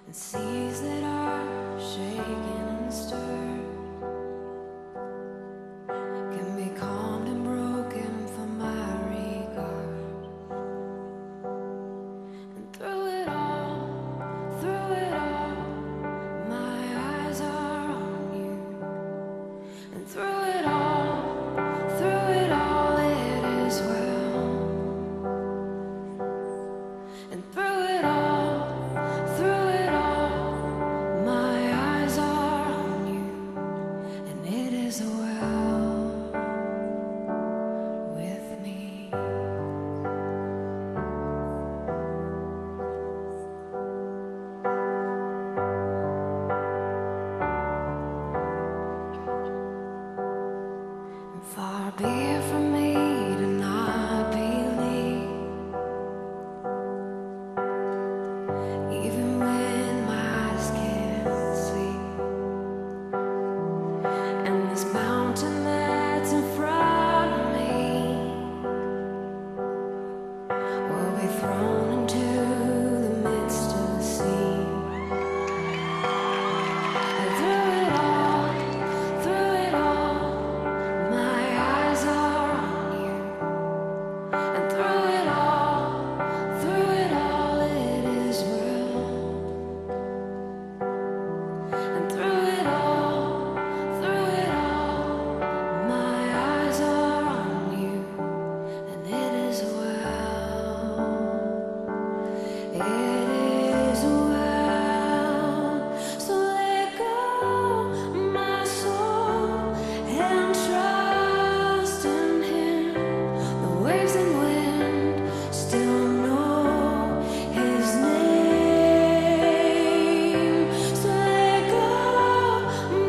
and seas that are shaken and stirred can be calmed and broken for my regard. And through it all, my eyes are on you. And through it all, it is well. And through it all, my eyes are on you, and it is well with me. And far be it from me to not believe, even when my eyes can't see. And this mountain that's in front of me will be thrown into the midst of the sea. And through it all, my eyes are on you. And through it all, it is well. And through it all, my eyes are on you, and it is well. It is well. So let go, my soul, and trust in Him. The waves and wind still know His name. So let go,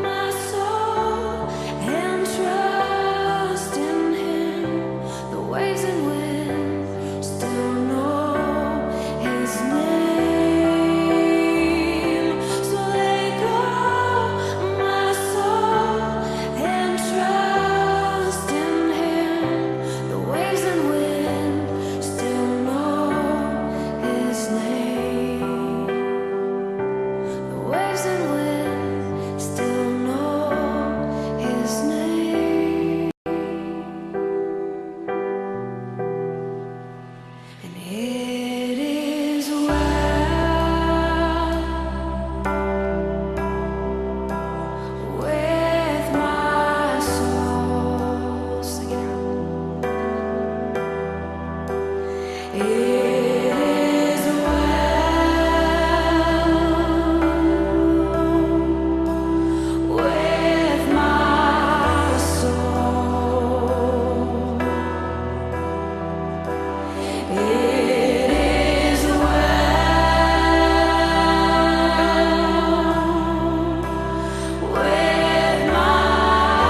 my soul, and trust in Him. The waves and wind still know His name. So let go, my soul, and trust in Him. The waves and wind still know His name. The waves and wind still know His name. And it is well with my soul. Sing it out. It is well with my soul. It is well with my soul.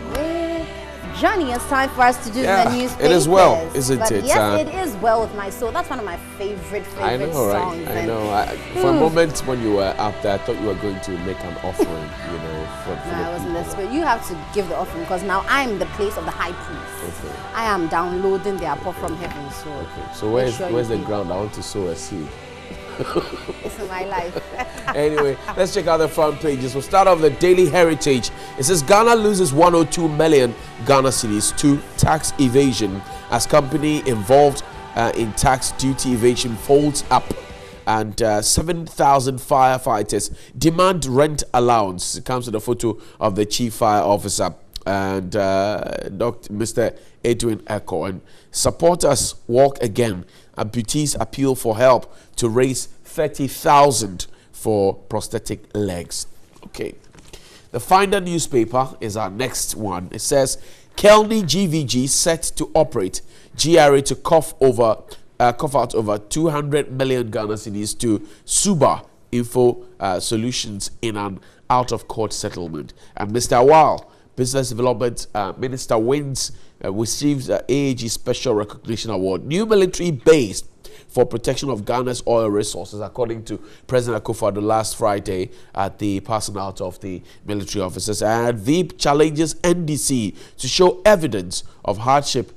It is Johnny, it's time for us to do Yeah, the newspapers. it is well, isn't But it? Yes, it is well with my soul. That's one of my favorite I know, songs. right? I know. For a moment when you were up there, I thought you were going to make an offering, you know, for No, the I was in the people. spirit. You have to give the offering because now I'm in the place of the high priest. Okay. I am downloading the apple from heaven. So, Okay. So make sure where's you the give. ground? I want to sow a seed. It's in my life. Anyway, let's check out the front pages. We'll start off the Daily Heritage. It says Ghana loses 102 million Ghana cedis to tax evasion as company involved in tax duty evasion folds up, and 7,000 firefighters demand rent allowance. It comes with a photo of the chief fire officer and Mr. Edwin Echo. And supporters walk again. Amputees appeal for help to raise 30,000 for prosthetic legs. Okay. The Finder newspaper is our next one. It says, Kelny GVG set to operate. GRA to cough out over 200 million Ghana cedis to Suba Info Solutions in an out-of-court settlement. And Mr. Awal, Business Development Minister, receives AAG Special Recognition Award. New military base for protection of Ghana's oil resources, according to President Akufo-Addo last Friday at the passing out of the military officers. And VIP challenges NDC to show evidence of hardship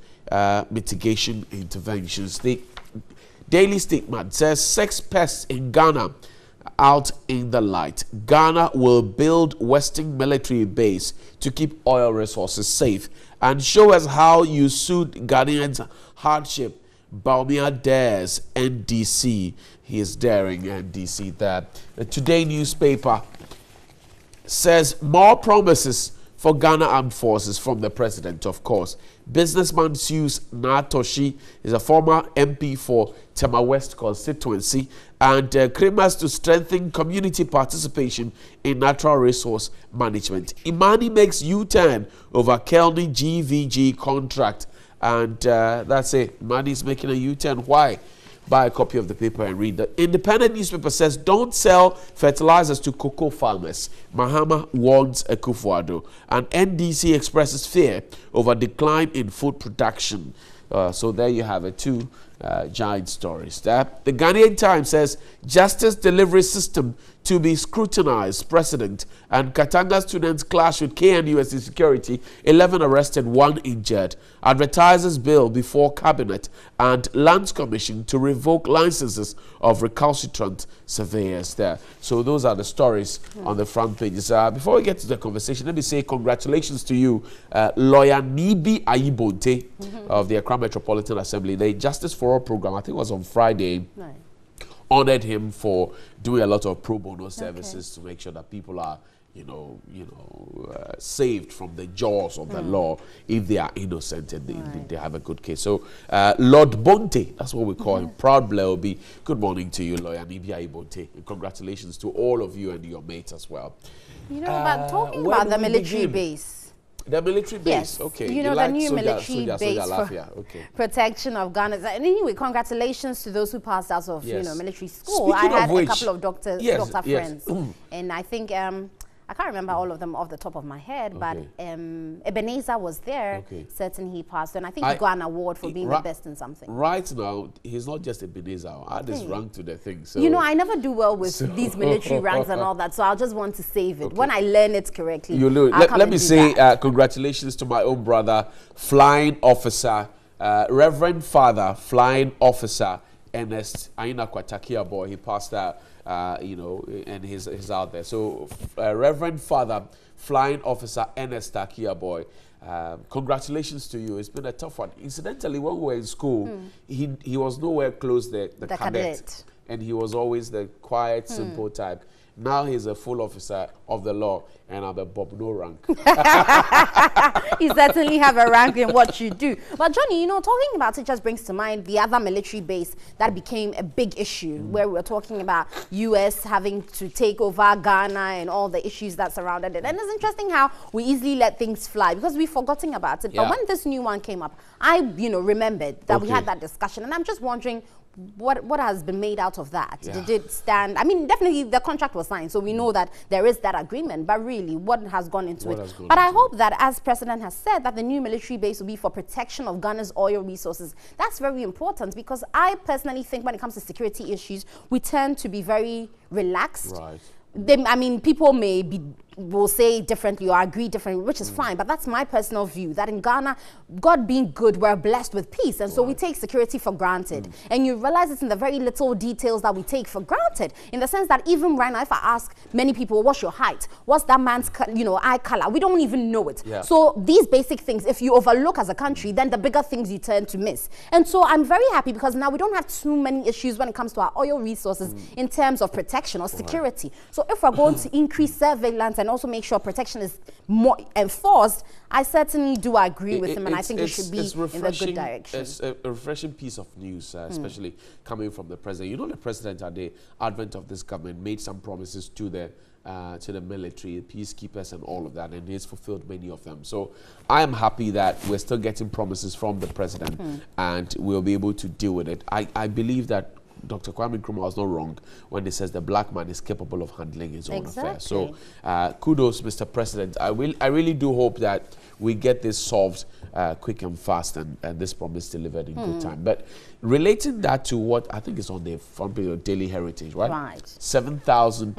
mitigation interventions. The Daily Statement says, sex pests in Ghana out in the light. Ghana will build Western military base to keep oil resources safe. And show us how you suit Ghanaians' hardship. Baumia dares NDC. He is daring NDC there. The Today newspaper says more promises for Ghana Armed Forces from the president, of course. Businessman sues Natoshi, is a former MP for Tema West constituency, and claims to strengthen community participation in natural resource management. Imani makes U-turn over Kelny GVG contract. And that's it. Money's making a U-turn. Why? Buy a copy of the paper and read. The Independent newspaper says, don't sell fertilizers to cocoa farmers. Mahama warns Akufo-Addo. And NDC expresses fear over decline in food production. So there you have it. Two giant stories. The Ghanaian Times says, justice delivery system to be scrutinized. President and Katanga students clash with KNUST security. 11 arrested, 1 injured. Advertisers bill before cabinet and Lands Commission to revoke licenses of recalcitrant surveyors there. So those are the stories on the front pages. Before we get to the conversation, let me say congratulations to you, lawyer Nibi Ayibonte of the Accra Metropolitan Assembly. The Justice for All program, I think it was on Friday. Right. Honored him for doing a lot of pro bono services to make sure that people are, saved from the jaws of the law if they are innocent and they have a good case. So, Lord Bonte, that's what we call him, Proud Bleobi. Good morning to you, lawyer Nibia Bonte, and congratulations to all of you and your mates as well. But talking about the military base. The military base, yes. Okay. You know, the new military base for protection of Ghana. And anyway, congratulations to those who passed out of military school. Speaking I had which, a couple of doctor friends, and I think I can't remember all of them off the top of my head, but Ebenezer was there. Certain he passed, and I think he got an award for being the best in something. Right now, he's not just Ebenezer. I add his rank to the thing. So I never do well with these military ranks and all that, so I'll just want to save it. When I learn it correctly, you'll do it. Let me say congratulations to my own brother, Flying Officer, Reverend Father, Flying Officer, Ernest Aina Kwatakia boy. He passed out. And he's out there. So, Reverend Father, Flying Officer Ernest Takia boy, congratulations to you. It's been a tough one. Incidentally, when we were in school, he was nowhere close the cadet. And he was always the quiet, simple type. Now he's a full officer of the law, and I'm a Bob No rank. You certainly have a rank in what you do. But Johnny, talking about it just brings to mind the other military base that became a big issue, where we were talking about US having to take over Ghana and all the issues that surrounded it. And it's interesting how we easily let things fly because we've forgotten about it. But when this new one came up, I remembered that we had that discussion, and I'm just wondering, what has been made out of that? Did it stand? I mean, definitely the contract was signed, so we know that there is that agreement, but really, what has gone into it? But I hope that, as President has said, that the new military base will be for protection of Ghana's oil resources. That's very important because I personally think when it comes to security issues, we tend to be very relaxed. Right. People will say differently or agree differently, which is fine, but that's my personal view, that in Ghana, God being good, we're blessed with peace, and so we take security for granted. And you realize it's in the very little details that we take for granted, in the sense that even right now, if I ask many people, what's your height? What's that man's eye color? We don't even know it. So these basic things, if you overlook as a country, then the bigger things you tend to miss. And so I'm very happy because now we don't have too many issues when it comes to our oil resources in terms of protection or security. So if we're going to increase surveillance and and also make sure protection is more enforced, I certainly do agree with him, and I think it should be in the good direction. It's a refreshing piece of news, especially coming from the president. You know, the president at the advent of this government made some promises to the military, peacekeepers and all of that, and he's fulfilled many of them. So I am happy that we're still getting promises from the president and we'll be able to deal with it. I believe that Dr. Kwame Nkrumah was not wrong when he says the black man is capable of handling his own affairs. So kudos, Mr. President. I really do hope that we get this solved quick and fast, and this promise delivered in good time. But relating that to what I think is on the front page of Daily Heritage, right? 7,000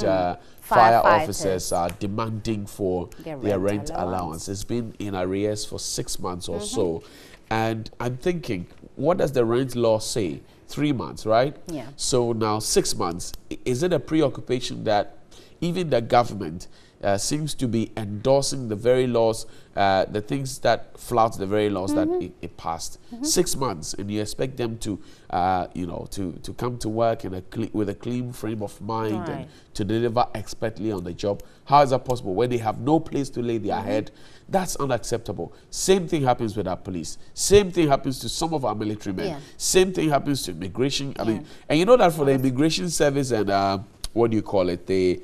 fire officers are demanding for their rent allowance. It's been in arrears for 6 months or so. And I'm thinking, what does the rent law say? 3 months, right? Yeah. So now 6 months. Is it a preoccupation that even the government seems to be endorsing the very laws, the things that flout the very laws that it passed? 6 months, and you expect them to, to come to work in with a clean frame of mind and to deliver expertly on the job. How is that possible when they have no place to lay their head? That's unacceptable. Same thing happens with our police. Same thing happens to some of our military men. Yeah. Same thing happens to immigration. I mean, and you know that for the immigration service and what do you call it? The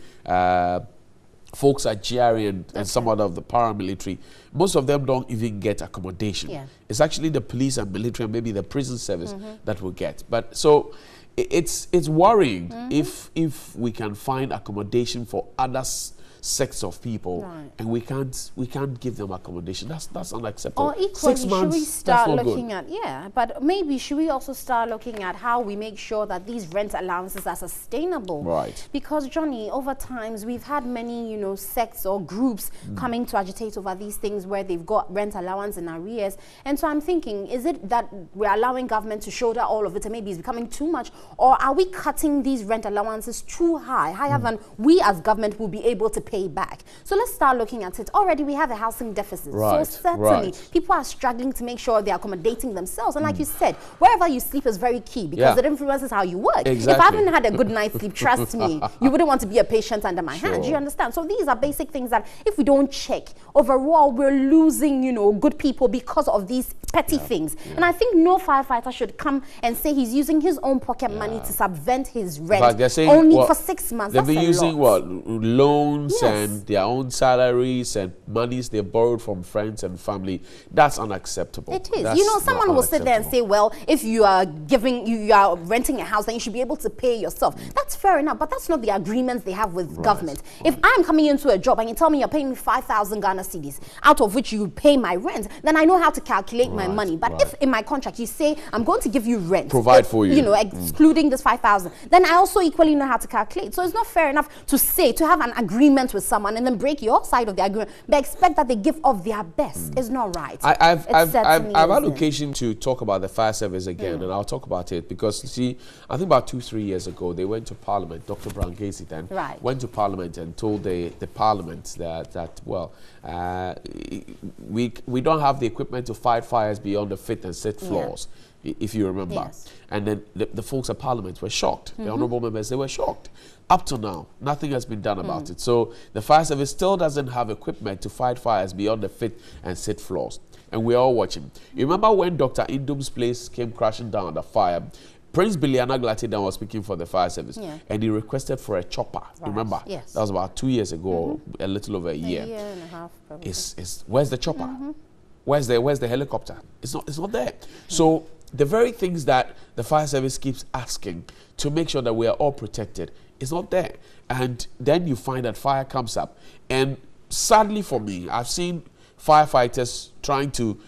folks at GRA and some other of the paramilitary, most of them don't even get accommodation. Yeah. It's actually the police and military and maybe the prison service that will get. But so it's worrying if we can find accommodation for others sects of people and we can't give them accommodation. That's unacceptable. Or equally, 6 months, should we start that's not looking good. at but maybe should we also start looking at how we make sure that these rent allowances are sustainable? Right. Because Johnny, over times we've had many sects or groups coming to agitate over these things where they've got rent allowance in arrears, and so I'm thinking, is it that we're allowing government to shoulder all of it and maybe it's becoming too much, or are we cutting these rent allowances too higher than we as government will be able to pay back? So let's start looking at it. Already we have a housing deficit. So certainly people are struggling to make sure they're accommodating themselves. And like you said, wherever you sleep is very key because it influences how you work. Exactly. If I haven't had a good night's sleep, trust me, you wouldn't want to be a patient under my hand. Do you understand? So these are basic things that if we don't check, overall we're losing, good people because of these petty things. And I think no firefighter should come and say he's using his own pocket money to subvent his rent only for 6 months. They've been using loans Yes. and their own salaries and monies they borrowed from friends and family. That's unacceptable. It is. That's Someone will sit there and say, well, if you are you are renting a house, then you should be able to pay yourself. That's fair enough, but that's not the agreements they have with government. If I'm coming into a job and you tell me you're paying me 5,000 Ghana cedis, out of which you pay my rent, then I know how to calculate my money. But if in my contract you say I'm going to give you rent, provide for you, excluding this 5,000, then I also equally know how to calculate. So it's not fair enough to have an agreement with someone and then break your side of the agreement, but expect that they give of their best. It's not right. I've had occasion to talk about the fire service again, and I'll talk about it because, you see, I think about 2-3 years ago, they went to Parliament, Dr. Brown Casey then, went to Parliament and told the Parliament that we don't have the equipment to fight fires beyond the 5th and 6th floors, if you remember. Yes. And then the folks at Parliament were shocked. The honourable members, they were shocked. Up to now, nothing has been done about it. So the fire service still doesn't have equipment to fight fires beyond the 5th and 6th floors. And we're all watching. You remember when Dr. Indum's place came crashing down under fire? Prince Biliana Glatidan was speaking for the fire service, and he requested for a chopper. Remember? Yes. That was about 2 years ago, a little over a year. A year and a half, probably. Where's the chopper? Where's the helicopter? It's not there. So the very things that the fire service keeps asking to make sure that we are all protected, it's not there. And then you find that fire comes up. And sadly for me, I've seen firefighters trying to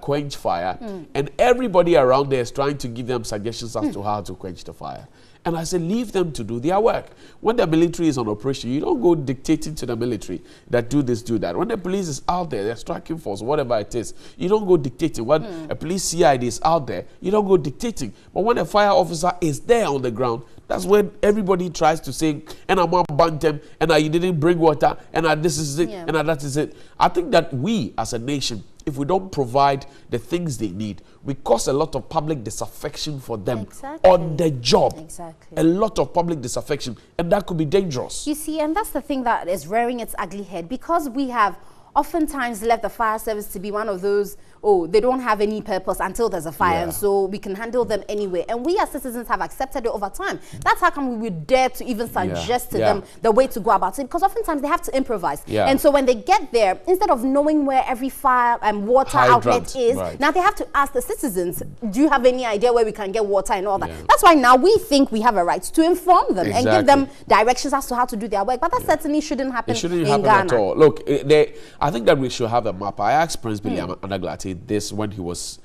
quench fire, and everybody around there is trying to give them suggestions as to how to quench the fire. And I said, leave them to do their work. When the military is on operation, you don't go dictating to the military that do this, do that. When the police is out there, they're striking force, whatever it is, you don't go dictating. When a police CID is out there, you don't go dictating. But when a fire officer is there on the ground, that's when everybody tries to say, and I'm on bantam, and you didn't bring water, and this is it, and that is it. I think that we as a nation if we don't provide the things they need, we cause a lot of public disaffection for them on the job. Exactly. A lot of public disaffection, and that could be dangerous. You see, and that's the thing that is rearing its ugly head, because we have oftentimes left the fire service to be one of those, oh, they don't have any purpose until there's a fire, and so we can handle them anyway. And we as citizens have accepted it over time. That's how come we would dare to even suggest to them the way to go about it, because oftentimes they have to improvise. And so when they get there, instead of knowing where every fire and water outlet is, now they have to ask the citizens, do you have any idea where we can get water and all that? That's why now we think we have a right to inform them and give them directions as to how to do their work. But that certainly shouldn't happen. It shouldn't in happen Ghana at all. Look, I think that we should have a map. I asked Prince Billy Anaglati this when he was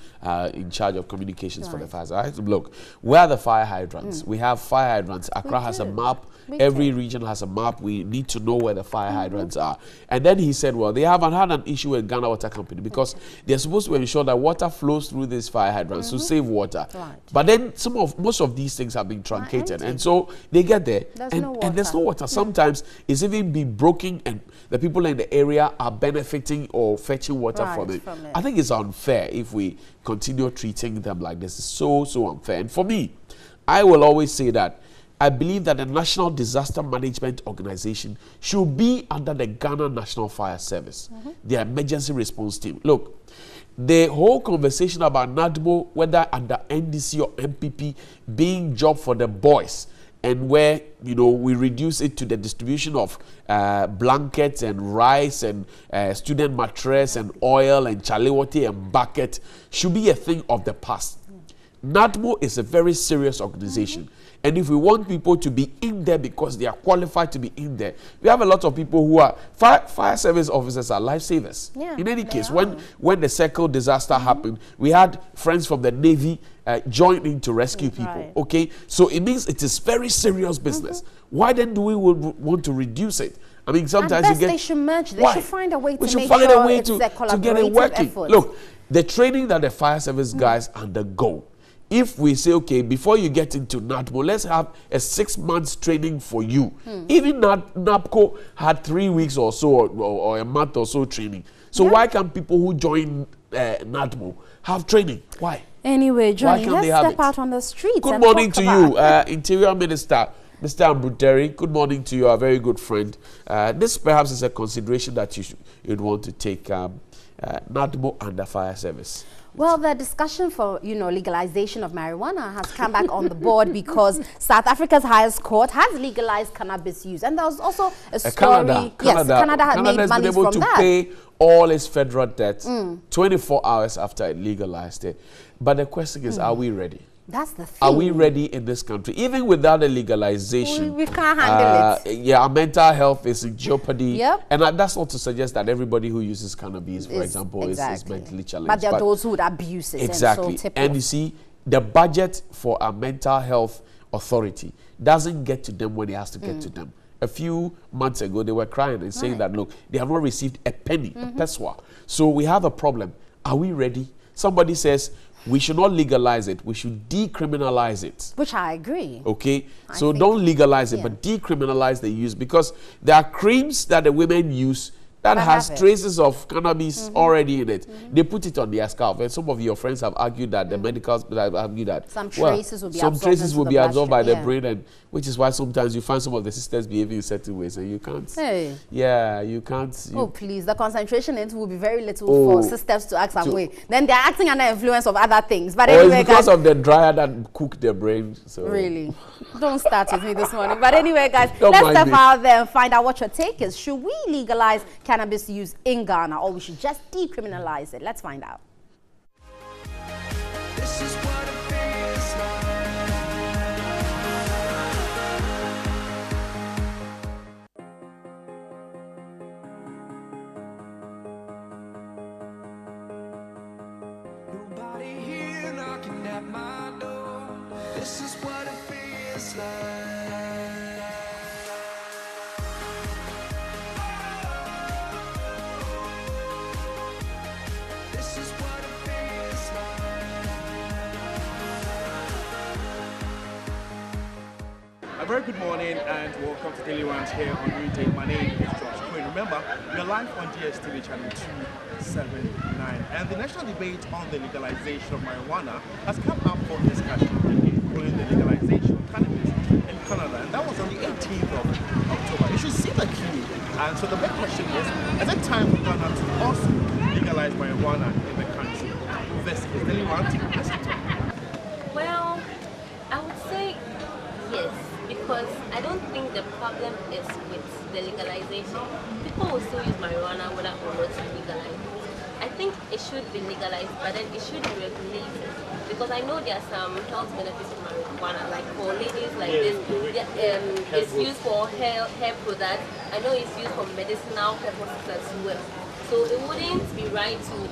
in charge of communications for the fires. I asked him, look, where are the fire hydrants? We have fire hydrants. Accra has a map. Every region has a map. We need to know where the fire hydrants are. And then he said, well, they haven't had an issue with Ghana Water Company because they're supposed to ensure that water flows through these fire hydrants to save water. But then most of these things have been truncated, and so they get there and there's no water. Sometimes it's even been broken, and the people in the area are benefiting or fetching water from it. I think it's unfair if we continue treating them like this. It's so unfair. And for me, I will always say that I believe that the National Disaster Management Organization should be under the Ghana National Fire Service, the emergency response team. Look, the whole conversation about NADMO, whether under NDC or MPP, being job for the boys, and where, you know, we reduce it to the distribution of blankets and rice and student mattress and oil and chaliwati and bucket, should be a thing of the past. NADMO is a very serious organization. And if we want people to be in there because they are qualified to be in there, we have a lot of people who are fire service officers are lifesavers. In any case, when the Circle disaster happened, we had friends from the Navy join in to rescue people. Okay, so it means it is very serious business. Why then do we want to reduce it? I mean, sometimes you get. They should merge. They should find a way to make sure it's a collaborative get it working. effort. Look, the training that the fire service guys undergo. If we say, okay, before you get into NADMO, let's have a 6 months training for you. Even NAPCO had 3 weeks or so, or a month or so training. So why can't people who join NADMO have training? Why? Anyway, Johnny, let's step out on the streets. Good morning to you, Interior Minister, Mr. Ambuteri. Good morning to you, our very good friend. This perhaps is a consideration that you'd want to take NADMO under fire service. Well, the discussion for, legalization of marijuana has come back on the board because South Africa's highest court has legalized cannabis use. And there was also a story. Canada had made money from that. Canada has been able to pay all its federal debt 24 hours after it legalized it. But the question is, are we ready? That's the thing. Are we ready in this country? Even without a legalization, we can't handle it. Yeah, our mental health is in jeopardy. And that's not to suggest that everybody who uses cannabis, for example, is mentally challenged. But there are those who would abuse it. Exactly. And you see, the budget for a mental health authority doesn't get to them when it has to get to them. A few months ago, they were crying and saying that, look, they have not received a penny, a peswa. So we have a problem. Are we ready? Somebody says, we should not legalize it. We should decriminalize it. Which I agree. Okay? So don't legalize it, but decriminalize the use, because there are creams that the women use that has traces of cannabis already in it. They put it on their scalp. And some of your friends have argued that, the medicals have argued that some traces will be absorbed by the brain, and which is why sometimes you find some of the sisters behaving in certain ways and you can't. Yeah, you can't. Oh, please. The concentration in it will be very little for sisters to act some way. Then they're acting under influence of other things. But anyway, it's because of the dryer that cook their brain. So. Really? Don't start with me this morning. But anyway, guys, let's step out there and find out what your take is. Should we legalize cannabis use in Ghana, or we should just decriminalize it? Let's find out. This is what it feels like. Nobody here knocking at my door. This is what it feels like. very good morning and welcome to Daily Rant here on Newday. My name is Josh Quinn. Remember, we are live on DSTV channel 279, and the national debate on the legalization of marijuana has come up for discussion again, following the legalization of cannabis in Canada, and that was on the 18th of October. You should see the queue. And so the big question is it time for Ghana to also legalize marijuana in the country? This is Daily Rant. Listen to it. Well, I would say yes, because I don't think the problem is with the legalization. People will still use marijuana whether or not to legalize it. I think it should be legalized, but then it should be regulated. Because I know there are some health benefits of marijuana, like for ladies like this, it's used for hair products. I know it's used for medicinal purposes as well. So it wouldn't be right to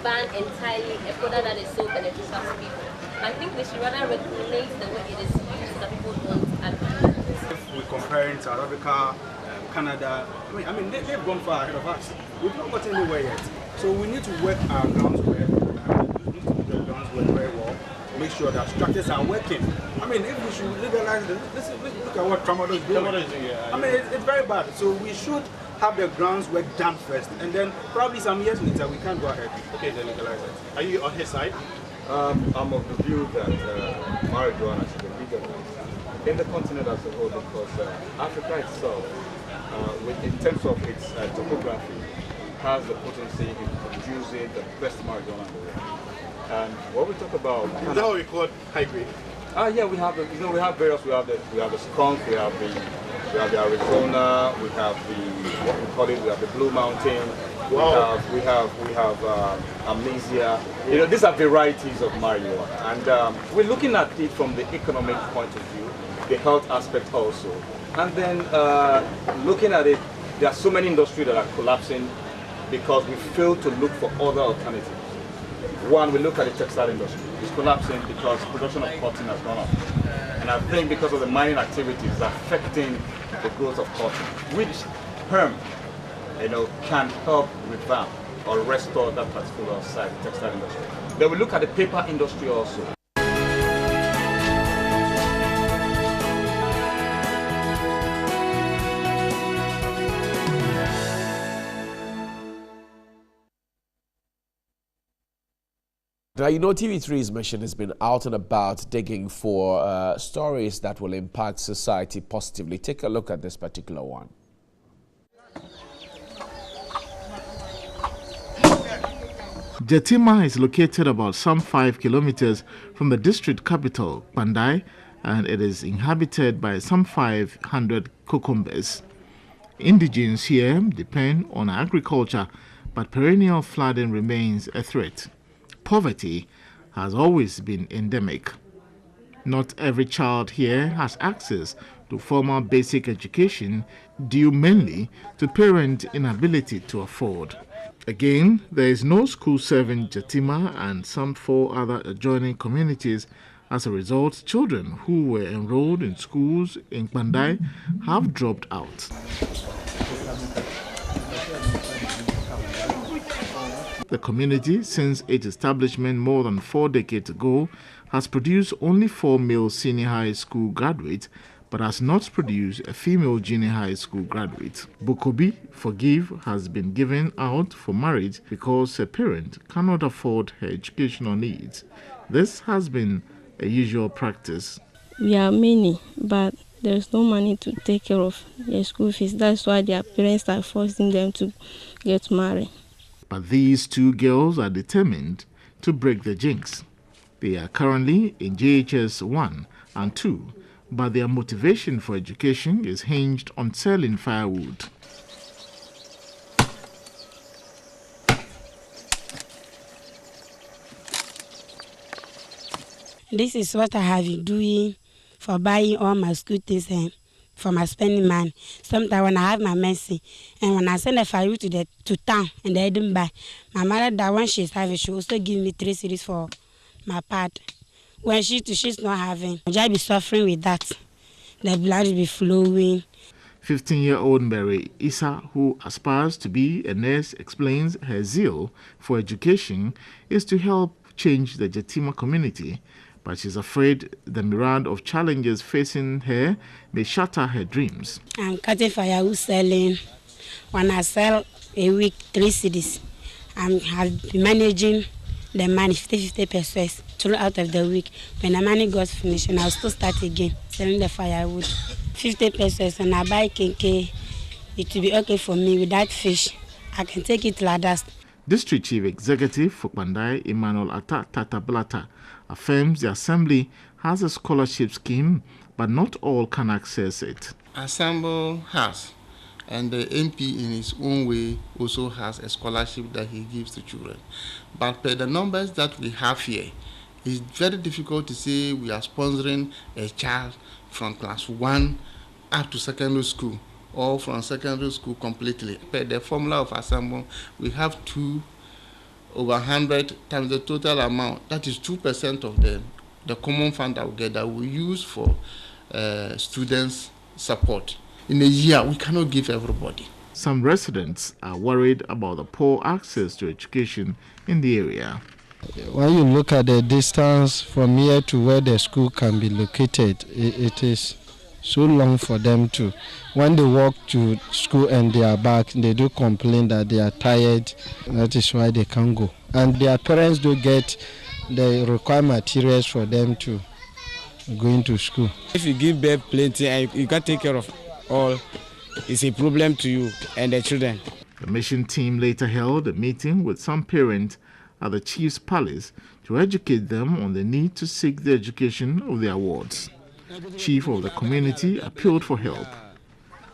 ban entirely a product that is so beneficial to people. I think we should rather regulate the way it is used so that people don't abuse it. If we compare it to South Africa, Canada, I mean they've gone far ahead of us. We've not got anywhere yet. So we need to work our groundswork. We need to do the groundswork very well. Make sure that structures are working. I mean, if we should legalize it, look at what Tramadol is doing. I mean, it's very bad. So we should have the groundswork done first, and then probably some years later we can go ahead. Okay, then legalize it. Are you on his side? I'm of the view that marijuana should be legalized in the continent as a whole, because Africa itself, in terms of its topography, has the potency in producing the best marijuana in the world. And what we talk about, is that what we call high grade? Yeah, we have we have various. We have the skunk, we have the Arizona, we have the what we call it, we have the Blue Mountain. Wow. We have amnesia. You know, these are varieties of marijuana, and we're looking at it from the economic point of view, the health aspect also, and then looking at it. There are so many industries that are collapsing because we fail to look for other alternatives. One, we look at the textile industry. It's collapsing because production of cotton has gone up, and I think because of the mining activities affecting the growth of cotton, which hemp, can help revamp or restore that particular side, the textile industry. Then we look at the paper industry also. Now, TV3's mission has been out and about digging for stories that will impact society positively. Take a look at this particular one. Jatima is located about some 5 kilometers from the district capital, Bandai, and it is inhabited by some 500 cucumbers. Indigenes here depend on agriculture, but perennial flooding remains a threat. Poverty has always been endemic. Not every child here has access to formal basic education due mainly to parent inability to afford. Again, there is no school serving Jatima and some 4 other adjoining communities. As a result, children who were enrolled in schools in Bandai have dropped out. The community, since its establishment more than 4 decades ago, has produced only 4 male senior high school graduates, but has not produced a female junior high school graduate. Bukobi Forgive has been given out for marriage because her parent cannot afford her educational needs. This has been a usual practice. We are many, but there's no money to take care of their school fees. That's why their parents are forcing them to get married. But these 2 girls are determined to break the jinx. They are currently in JHS 1 and 2, but their motivation for education is hinged on selling firewood. This is what I have been doing for buying all my school things and for my spending money. Sometimes when I have my mercy and when I send a firewood to town and they didn't buy, my mother, that when she's having, she also give me 3 cedis for my part. When she's not having, I'll be suffering with that. The blood will be flowing. 15-year-old Mary Issa, who aspires to be a nurse, explains her zeal for education is to help change the Jatima community, but she's afraid the myriad of challenges facing her may shatter her dreams. I'm cutting firewood selling. When I sell a week 3 cedis, I've been managing the money 50 pesos throughout of the week. When the money got finished, and I'll still start again selling the firewood. 50 pesos, and I buy kenke. It will be okay for me with that fish. I can take it like that. District Chief Executive for Bandai, Emmanuel Tatablata, affirms the Assembly has a scholarship scheme, but not all can access it. Assembly has, and the MP in his own way also has a scholarship that he gives to children. But per the numbers that we have here, it's very difficult to say we are sponsoring a child from class 1 up to secondary school, or from secondary school completely. Per the formula of Assembly, we have 2 over 100 times the total amount. That is 2% of the common fund that we get that we use for students' support. In a year, we cannot give everybody. Some residents are worried about the poor access to education in the area. When you look at the distance from here to where the school can be located, it is so long for them to. When they walk to school and they are back, they do complain that they are tired. That is why they can't go. And their parents do get the required materials for them to go into school. If you give birth plenty and you can't take care of all, it's a problem to you and the children. The mission team later held a meeting with some parents at the Chief's Palace to educate them on the need to seek the education of their wards. Chief of the community appealed for help.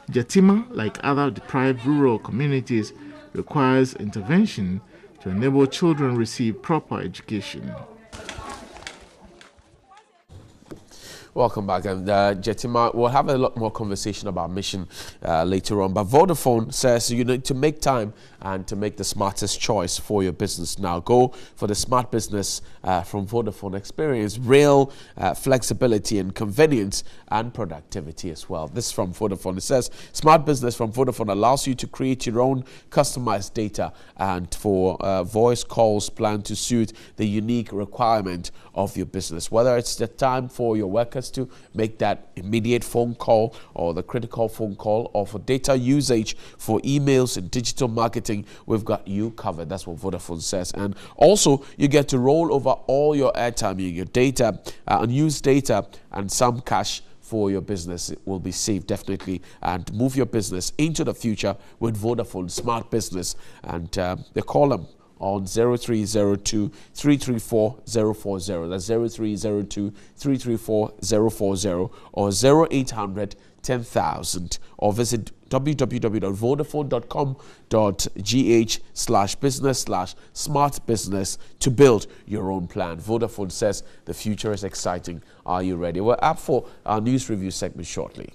Jatima, like other deprived rural communities, requires intervention to enable children receive proper education. Welcome back, and Jetima, we'll have a lot more conversation about mission later on. But Vodafone says you need to make time and to make the smartest choice for your business now. Go for the smart business from Vodafone. Experience real flexibility and convenience and productivity as well. This is from Vodafone. It says smart business from Vodafone allows you to create your own customized data and for voice calls planned to suit the unique requirement of your business. Whether it's the time for your workers to make that immediate phone call or the critical phone call, or for data usage for emails and digital marketing, we've got you covered. That's what Vodafone says. And also, you get to roll over all your airtime, your data, unused data, and some cash for your business. It will be saved definitely, and move your business into the future with Vodafone Smart Business. And they call them on 0302 334 040. That's 0302 334 040 or 0800 10,000, or visit www.vodafone.com.gh/business/smart business to build your own plan. Vodafone says the future is exciting. Are you ready? We're up for our news review segment shortly.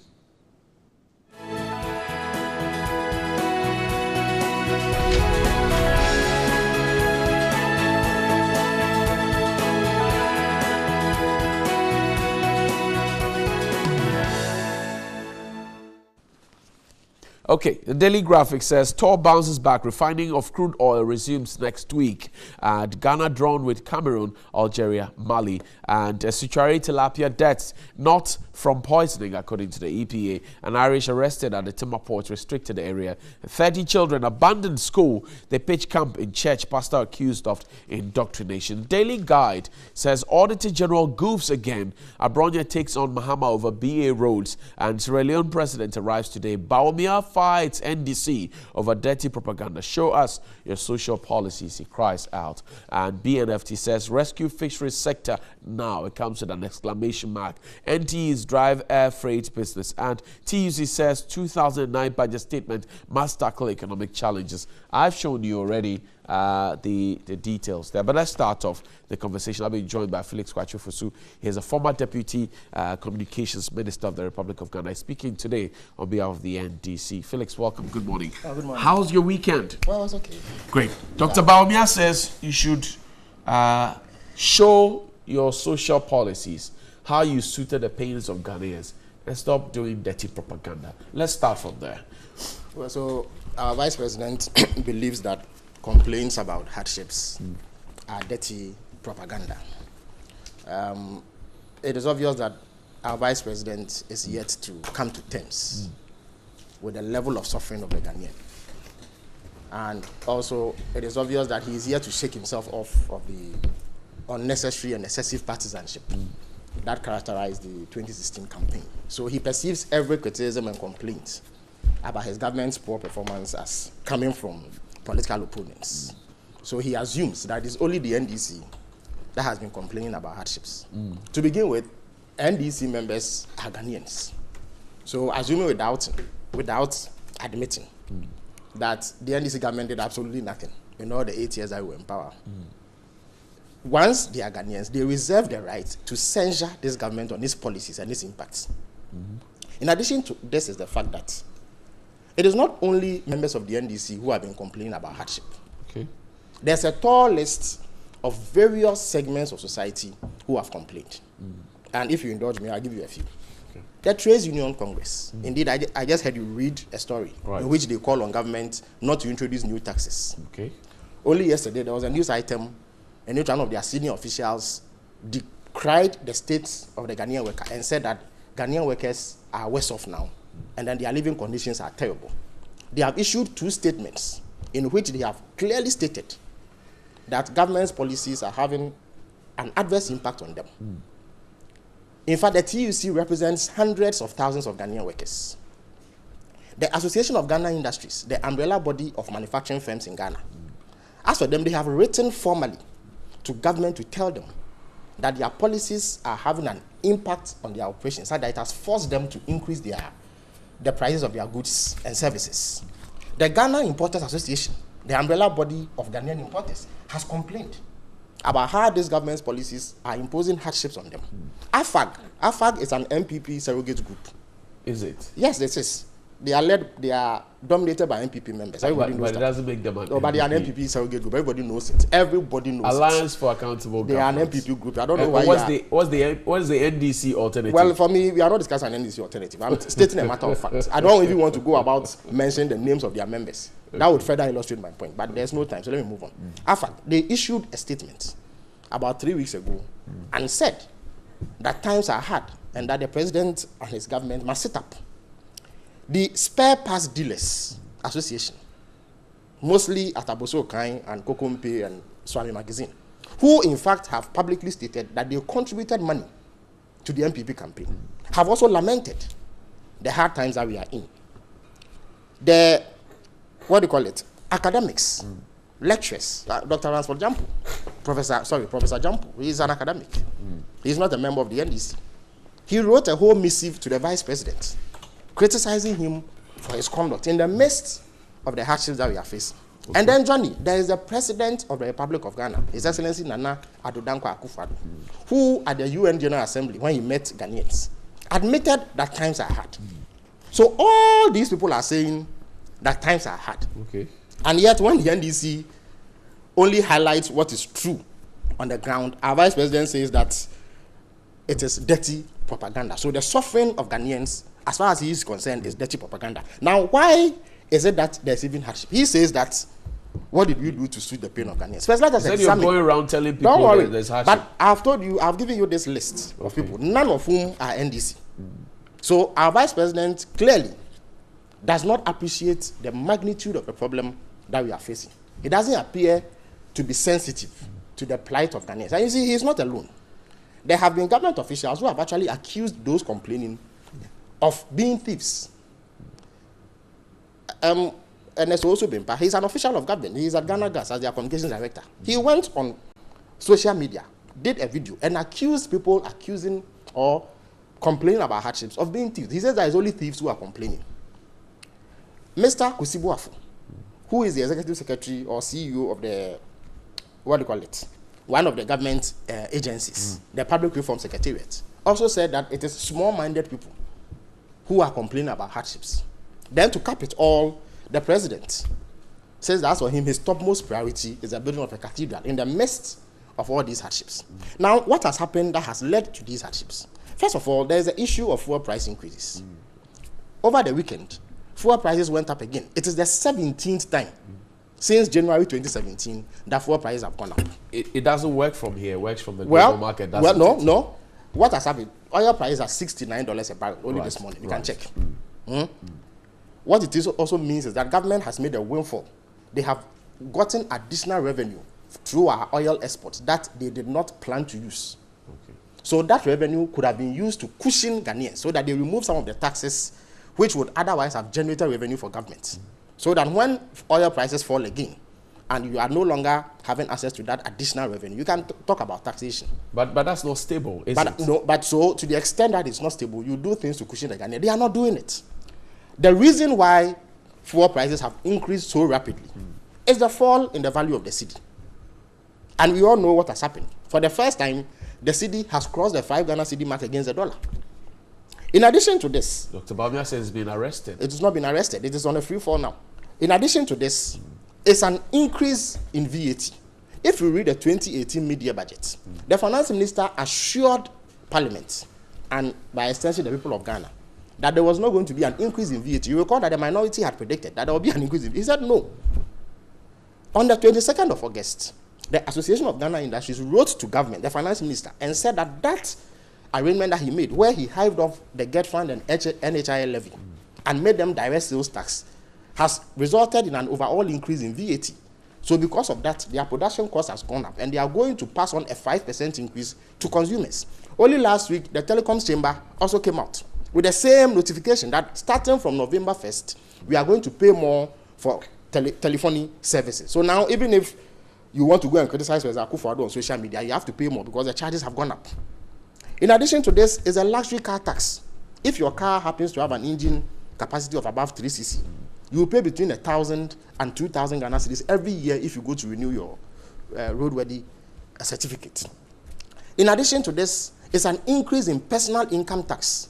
Okay, the Daily Graphic says tour bounces back. Refining of crude oil resumes next week. Ghana drawn with Cameroon, Algeria, Mali. And Suchari tilapia deaths not from poisoning, according to the EPA. An Irish arrested at the Timor Port restricted area. 30 children abandoned school. They pitch camp in church. Pastor accused of indoctrination. Daily Guide says Auditor General goofs again. Abronia takes on Mahama over BA roads. And Sierra Leone president arrives today. Bawumia fights NDC over dirty propaganda. Show us your social policies, he cries out. And BNFT says rescue fisheries sector now. It comes with an exclamation mark. NTE's drive air freight business. And TUC says 2009 budget statement must tackle economic challenges. I've shown you already the details there. But let's start off the conversation. I'll be joined by Felix Kwachu-Fosu. He is a former Deputy Communications Minister of the Republic of Ghana. He's speaking today on behalf of the NDC. Felix, welcome. Good morning. Good morning. How's your weekend? Well, it was okay. Great. Dr. Bawumia says you should show your social policies, how you suited the pains of Ghanaians, and stop doing dirty propaganda. Let's start from there. Well, so our Vice President believes that complaints about hardships are dirty propaganda. it is obvious that our vice president is yet to come to terms with the level of suffering of the Ghanaian. And also, it is obvious that he is here to shake himself off of the unnecessary and excessive partisanship that characterized the 2016 campaign. So he perceives every criticism and complaint about his government's poor performance as coming from political opponents. So he assumes that it's only the NDC that has been complaining about hardships. To begin with, NDC members are Ghanaians. So assuming without admitting that the NDC government did absolutely nothing in all the 8 years that we were in power. Once they are Ghanaians, they reserve the right to censure this government on its policies and its impacts. In addition to this is the fact that it is not only members of the NDC who have been complaining about hardship. Okay. There's a tall list of various segments of society who have complained. And if you indulge me, I'll give you a few. The Trades Union Congress. Indeed, I just heard you read a story in which they call on government not to introduce new taxes. Okay. Only yesterday, there was a news item in which one of their senior officials decried the state of the Ghanaian worker and said that Ghanaian workers are worse off now and then their living conditions are terrible. They have issued 2 statements in which they have clearly stated that government's policies are having an adverse impact on them. In fact, the TUC represents hundreds of thousands of Ghanaian workers. The Association of Ghana Industries, the umbrella body of manufacturing firms in Ghana, as for them, they have written formally to government to tell them that their policies are having an impact on their operations, so that it has forced them to increase the prices of their goods and services. The Ghana Importers Association, the umbrella body of Ghanaian importers, has complained about how these government's policies are imposing hardships on them. AFAG is an MPP surrogate group. Is it? Yes, this is. They are dominated by MPP members. Everybody knows but that. It doesn't make them an but they are an MPP surrogate group. Everybody knows it. Everybody knows Alliance it. for Accountable They are an Government. MPP group. I don't know why. What's the NDC alternative? Well, for me, we are not discussing an NDC alternative. I'm stating a matter of fact. I don't even want to go about mentioning the names of their members. That would further illustrate my point. But there's no time, so let me move on. AFAG, they issued a statement about 3 weeks ago and said that times are hard and that the president and his government must sit up. The Spare Parts Dealers Association, mostly at Aboso Kain and Kokompe and Swami Magazine, who in fact have publicly stated that they contributed money to the MPP campaign, have also lamented the hard times that we are in. The, academics, lecturers, Dr. Ransford Jampu, Professor Jampu, he is an academic. He is not a member of the NDC. He wrote a whole missive to the vice president, criticizing him for his conduct in the midst of the hardships that we are facing. Okay. And then, Johnny, there is the president of the Republic of Ghana, His Excellency Nana Addo Dankwa Akufo-Addo, who at the UN General Assembly, when he met Ghanaians, admitted that times are hard. So all these people are saying that times are hard. Okay. And yet, when the NDC only highlights what is true on the ground, our vice president says that it is dirty propaganda. So the suffering of Ghanaians, as far as he is concerned, is dirty propaganda. Now, why is it that there's even hardship? He says that, what did we do to soothe the pain of Ghanaians? First, let us examine. You're going around telling people Don't worry, that there's hardship. but I've given you this list of people, none of whom are NDC. So our vice president clearly does not appreciate the magnitude of the problem that we are facing. He doesn't appear to be sensitive to the plight of Ghanaians. And you see, he's not alone. There have been government officials who have actually accused those complaining of being thieves. And there's also been, he's an official of government. He's at Ghana Gas as their communications director. He went on social media, did a video, and accused people accusing or complaining about hardships of being thieves. He says there is only thieves who are complaining. Mr. Kusibuafu, who is the executive secretary or CEO of the, one of the government agencies, the Public Reform Secretariat, also said that it is small-minded people who are complaining about hardships. Then to cap it all, the president says that for him, his topmost priority is the building of a cathedral in the midst of all these hardships. Now, what has happened that has led to these hardships? First of all, there is the issue of fuel price increases. Over the weekend, fuel prices went up again. It is the 17th time since January 2017, the fuel prices have gone up. It doesn't work from here. It works from the global market. No. What has happened? Oil prices are $69 a barrel only this morning. You can check. What it also means is that government has made a windfall. They have gotten additional revenue through our oil exports that they did not plan to use. So that revenue could have been used to cushion Ghanaians so that they remove some of the taxes which would otherwise have generated revenue for government. So that when oil prices fall again and you are no longer having access to that additional revenue, you can talk about taxation. But that's not stable, is it? No, but so to the extent that it's not stable, you do things to cushion the Ghanaians. They are not doing it. The reason why fuel prices have increased so rapidly is the fall in the value of the cedi. And we all know what has happened. For the first time, the cedi has crossed the 5 Ghana cedi mark against the dollar. In addition to this, Dr. Bawumia says it's been arrested. It has not been arrested. It is on a free fall now. In addition to this, it's an increase in VAT. If you read the 2018 media budget, the finance minister assured Parliament, and by extension the people of Ghana, that there was not going to be an increase in VAT. You recall that the minority had predicted that there would be an increase in VAT. He said no. On the 22nd of August, the Association of Ghana Industries wrote to government, the finance minister, and said that that arrangement that he made, where he hived off the GET fund and NHIL levy and made them direct sales tax, has resulted in an overall increase in VAT. So because of that, their production cost has gone up, and they are going to pass on a 5% increase to consumers. Only last week, the Telecoms Chamber also came out with the same notification that starting from November 1st, we are going to pay more for telephony services. So now, even if you want to go and criticize President Akufo-Addo on social media, you have to pay more because the charges have gone up. In addition to this is a luxury car tax. If your car happens to have an engine capacity of above 3 cc, you will pay between 1,000 and 2,000 Ghana cedis every year if you go to renew your roadworthy certificate. In addition to this is an increase in personal income tax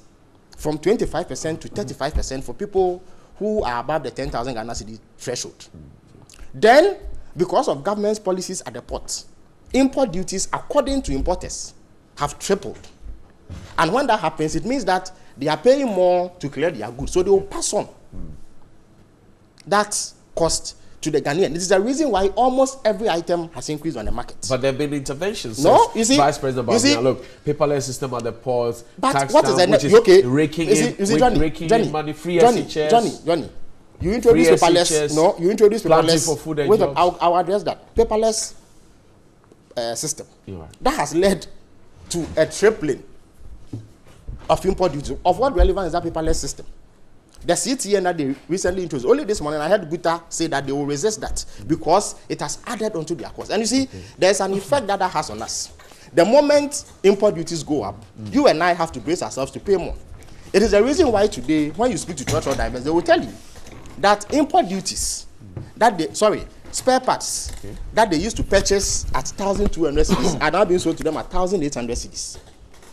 from 25% to 35% for people who are above the 10,000 Ghana cedi threshold. Then, because of government's policies at the port, import duties, according to importers, have tripled. And when that happens, it means that they are paying more to clear their goods. So they will pass on that cost to the Ghanaian. This is the reason why almost every item has increased on the market. But there have been interventions. No, you see, Vice President Bawumia, look, paperless system at the ports, but tax what down, is which is okay? raking in money, free Johnny, SHS. You introduce paperless. SHS, No, you introduce paperless. For food and wait, jobs. I'll address that. Paperless system. That has led to a tripling of import duty. Of what relevance is that paperless system? The CTN that they recently introduced, only this morning I heard Guta say that they will resist that because it has added onto their cost. And you see, there's an effect that has on us. The moment import duties go up, you and I have to brace ourselves to pay more. It is the reason why today, when you speak to church or divers, they will tell you that import duties, spare parts that they used to purchase at 1,200 cedis are now being sold to them at 1,800 cedis.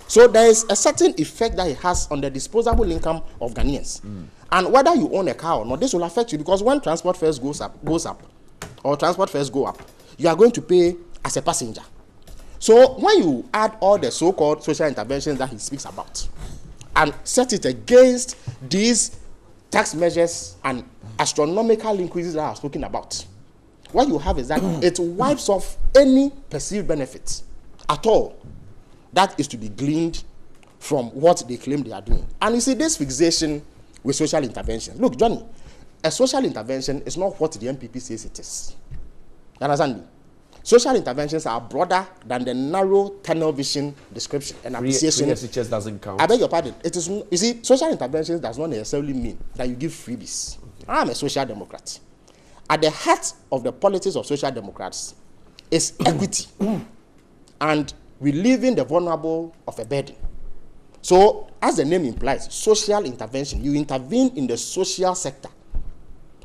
So there is a certain effect that it has on the disposable income of Ghanaians. And whether you own a car or not, this will affect you because when transport fares go up, you are going to pay as a passenger. So when you add all the so-called social interventions that he speaks about and set it against these tax measures and astronomical increases that I have spoken about, what you have is that it wipes off any perceived benefits at all that is to be gleaned from what they claim they are doing. And you see this fixation with social intervention. Look, Johnny, a social intervention is not what the MPP says it is. You understand me? Social interventions are broader than the narrow tunnel vision description and appreciation. Free SHS doesn't count. I beg your pardon. It is, you see, social interventions does not necessarily mean that you give freebies. I'm a social democrat. At the heart of the politics of social democrats is equity and relieving the vulnerable of a burden. So, as the name implies, social intervention, you intervene in the social sector.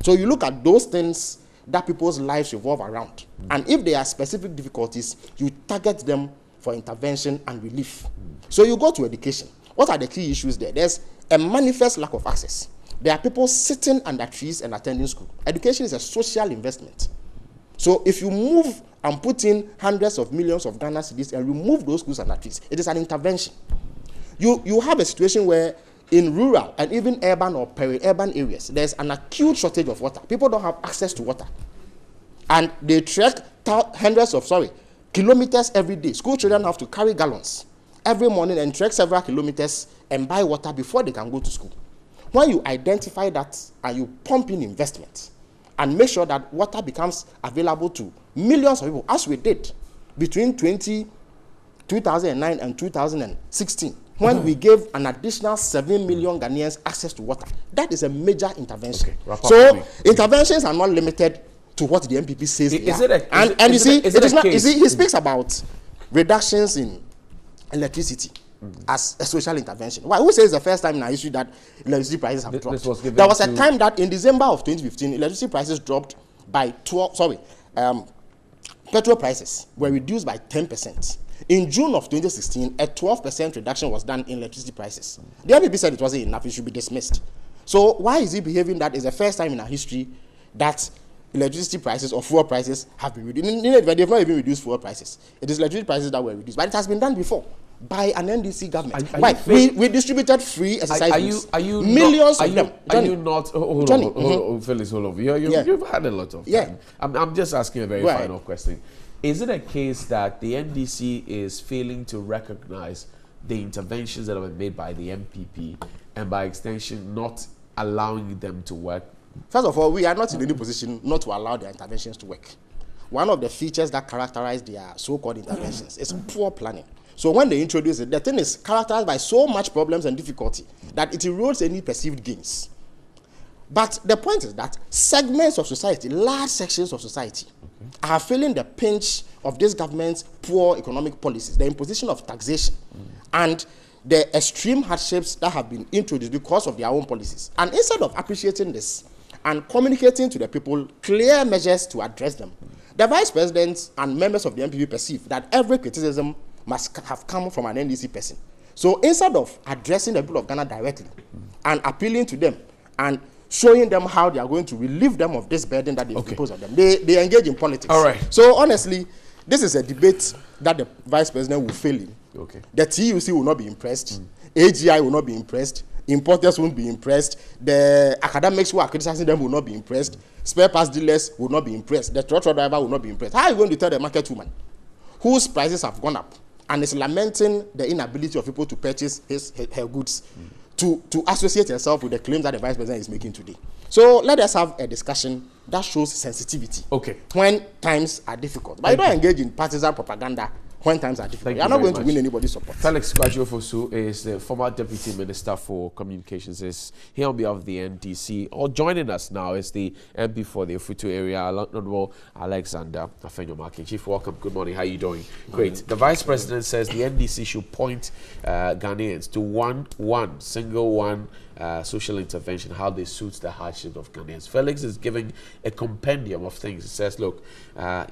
So you look at those things that people's lives revolve around. And if there are specific difficulties, you target them for intervention and relief. So you go to education. What are the key issues there? There's a manifest lack of access. There are people sitting under trees and attending school. Education is a social investment. So if you move and put in hundreds of millions of Ghana cedis and remove those schools under trees, it is an intervention. You have a situation where in rural and even urban or peri-urban areas, there's an acute shortage of water. People don't have access to water. And they trek kilometers every day. School children have to carry gallons every morning and trek several kilometers and buy water before they can go to school. When you identify that and you pump in investment and make sure that water becomes available to millions of people, as we did between 2009 and 2016, when we gave an additional 7 million Ghanaians access to water. That is a major intervention. Okay, so interventions are not limited to what the MPP says they are. And you see, he speaks about reductions in electricity as a social intervention. Why? Who says the first time in our history that electricity prices have dropped? There was a time that in December of 2015, electricity prices dropped by petrol prices were reduced by 10%. In June of 2016, a 12% reduction was done in electricity prices. The MPP said it wasn't enough, it should be dismissed. So why is he behaving that is the first time in our history that electricity prices or fuel prices have been reduced? They've not even reduced fuel prices. It is electricity prices that were reduced, but it has been done before by an NDC government. We distributed free exercise books. Millions of them. Are you not? Hold on, Felix, hold on. You've had a lot of time. I'm just asking a very final question. Is it a case that the NDC is failing to recognize the interventions that have been made by the MPP and by extension not allowing them to work? First of all, we are not in any position not to allow their interventions to work. One of the features that characterize their so-called interventions is poor planning. So when they introduce it, the thing is characterized by so much problems and difficulty that it erodes any perceived gains. But the point is that segments of society, large sections of society, are feeling the pinch of this government's poor economic policies, the imposition of taxation, and the extreme hardships that have been introduced because of their own policies. And instead of appreciating this and communicating to the people clear measures to address them, the Vice President and members of the MPP perceive that every criticism must have come from an NDC person. So instead of addressing the people of Ghana directly and appealing to them and showing them how they are going to relieve them of this burden that they impose on them, they engage in politics. All right. So honestly, this is a debate that the Vice President will fail in. Okay. The TUC will not be impressed. AGI will not be impressed. Importers won't be impressed. The academics who are criticizing them will not be impressed. Spare parts dealers will not be impressed. The truck driver will not be impressed. How are you going to tell the market woman whose prices have gone up and is lamenting the inability of people to purchase her goods to associate herself with the claims that the Vice President is making today? So let us have a discussion that shows sensitivity when times are difficult. But you don't engage in partisan propaganda when times are difficult. You're not going to win anybody's support. Felix Kwajiofosu is the former Deputy Minister for Communications. Is here on behalf of the NDC. Or joining us now is the MP for the Ofutu area, Honorable Alexander Afenyo-Markin. Chief, welcome. Good morning. How are you doing? Great. The Vice President says the NDC should point Ghanaians to one single social intervention, how they suit the hardship of Ghanaians. Felix is giving a compendium of things. He says, look,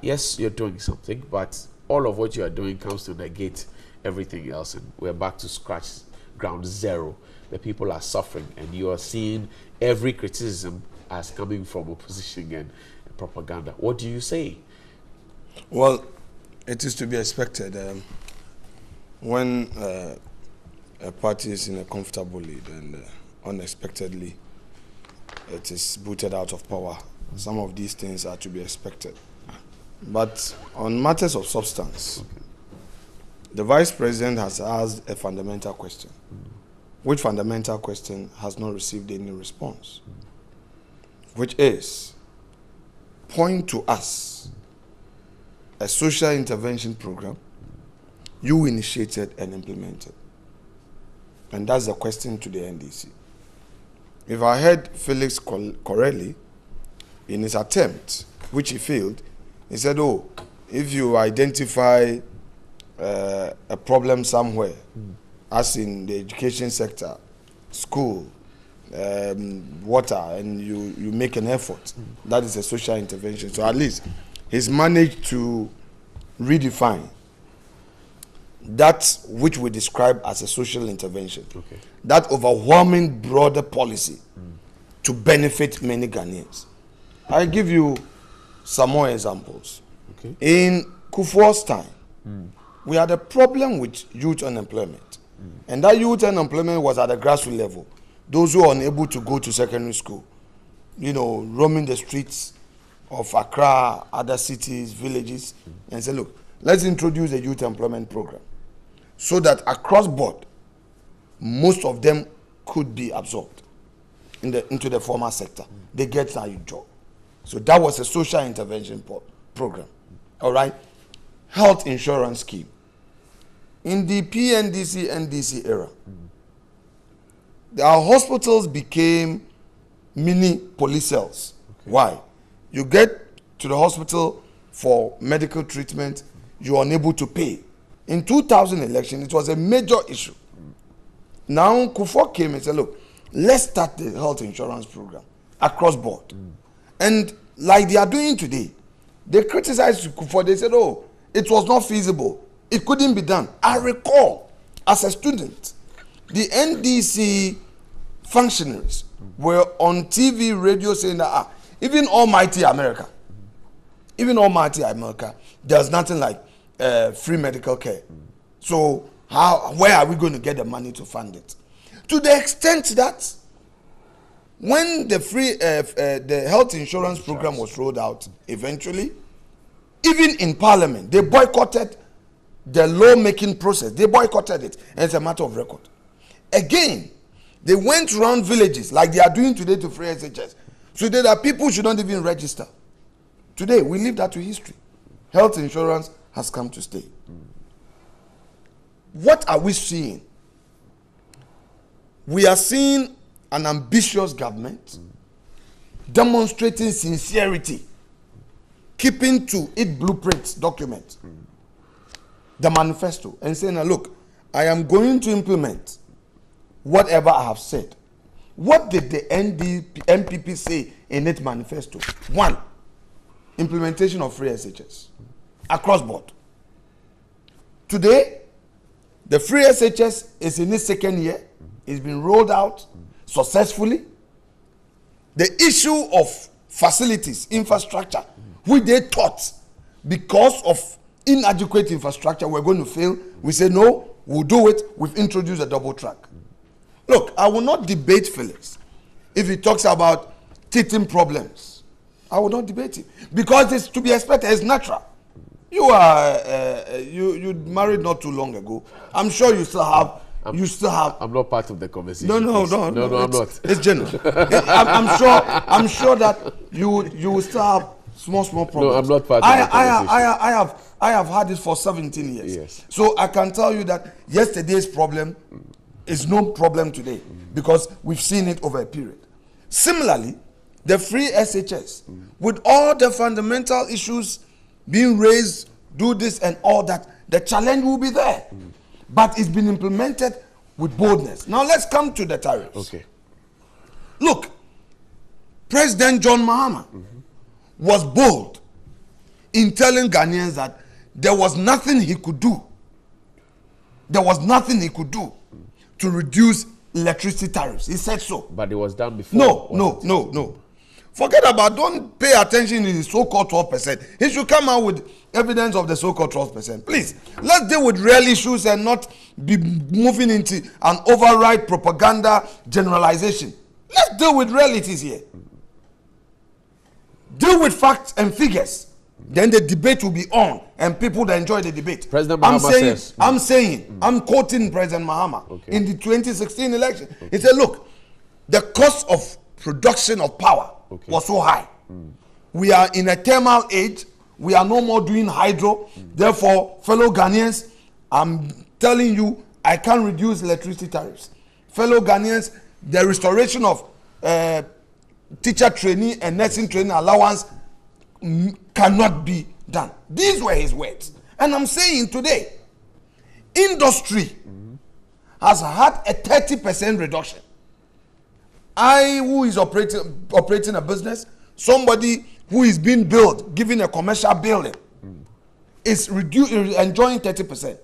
yes, you're doing something, but all of what you are doing comes to negate everything else, and we're back to scratch ground zero. The people are suffering, and you are seeing every criticism as coming from opposition and propaganda. What do you say? Well, it is to be expected. When a party is in a comfortable lead and unexpectedly it is booted out of power, some of these things are to be expected. But on matters of substance, the Vice President has asked a fundamental question, which fundamental question has not received any response, which is, point to us a social intervention program you initiated and implemented. And that's the question to the NDC. If I heard Felix correctly, in his attempt, which he failed, he said, oh, if you identify a problem somewhere, as in the education sector, school, water, and you make an effort, that is a social intervention. So at least he's managed to redefine that which we describe as a social intervention, that overwhelming broader policy to benefit many Ghanaians. I give you some more examples. In Kufuor's time, we had a problem with youth unemployment. And that youth unemployment was at a grassroots level. Those who are unable to go to secondary school, roaming the streets, of Accra, other cities, villages, and say, look, let's introduce a youth employment program so that across board, most of them could be absorbed into the formal sector. They get a job. So that was a social intervention program. All right? Health insurance scheme. In the PNDC, NDC era, our hospitals became mini police cells. Okay. Why? You get to the hospital for medical treatment, you are unable to pay. In 2000 election, it was a major issue. Now, Kufuor came and said, look, let's start the health insurance program across board. And like they are doing today, they criticized Kufuor. They said, oh, it was not feasible. It couldn't be done. I recall, as a student, the NDC functionaries were on TV, radio saying that even almighty America, there's nothing like free medical care. So where are we going to get the money to fund it? To the extent that when the health insurance program was rolled out eventually, even in Parliament, they boycotted the law-making process. They boycotted it, and it's a matter of record. Again, they went around villages like they are doing today to free SHS. So that people should not even register. Today, we leave that to history. Health insurance has come to stay. What are we seeing? We are seeing an ambitious government demonstrating sincerity, keeping to its blueprint document, the manifesto, and saying, look, I am going to implement whatever I have said. What did the NPP say in its manifesto? 1, implementation of free SHS across board. Today, the free SHS is in its 2nd year. It's been rolled out successfully. The issue of facilities, infrastructure, which they thought because of inadequate infrastructure we're going to fail, we say no, we'll do it. We've introduced a double track. Look, I will not debate Felix if he talks about teething problems. I will not debate it because it's to be expected. It's natural. You are you married not too long ago. I'm sure you still have. I'm not part of the conversation. No, I'm not. It's general. I'm sure that you will still have small problems. No, I'm not part of the conversation. I have had it for 17 years. Yes. So I can tell you that yesterday's problem is no problem today because we've seen it over a period. Similarly, the free SHS, with all the fundamental issues being raised, do this and all that, the challenge will be there. But it's been implemented with boldness. Now let's come to the tariffs. Okay. Look, President John Mahama was bold in telling Ghanaians that there was nothing he could do. There was nothing he could do to reduce electricity tariffs. He said so. But it was done before. No. Forget about, don't pay attention to the so-called 12%. He should come out with evidence of the so-called 12%. Please, let's deal with real issues and not be moving into an override propaganda generalization. Let's deal with realities here. Deal with facts and figures. Then the debate will be on and people will enjoy the debate. President Mahama I'm quoting President Mahama in the 2016 election. He said, look, the cost of production of power was so high. We are in a thermal age. We are no more doing hydro. Therefore, fellow Ghanaians, I'm telling you, I can't reduce electricity tariffs. Fellow Ghanaians, the restoration of teacher training and nursing training allowance cannot be done. These were his words. And I'm saying today, industry has had a 30% reduction. Who is operating a business, somebody who is being built, given a commercial building, is enjoying 30%.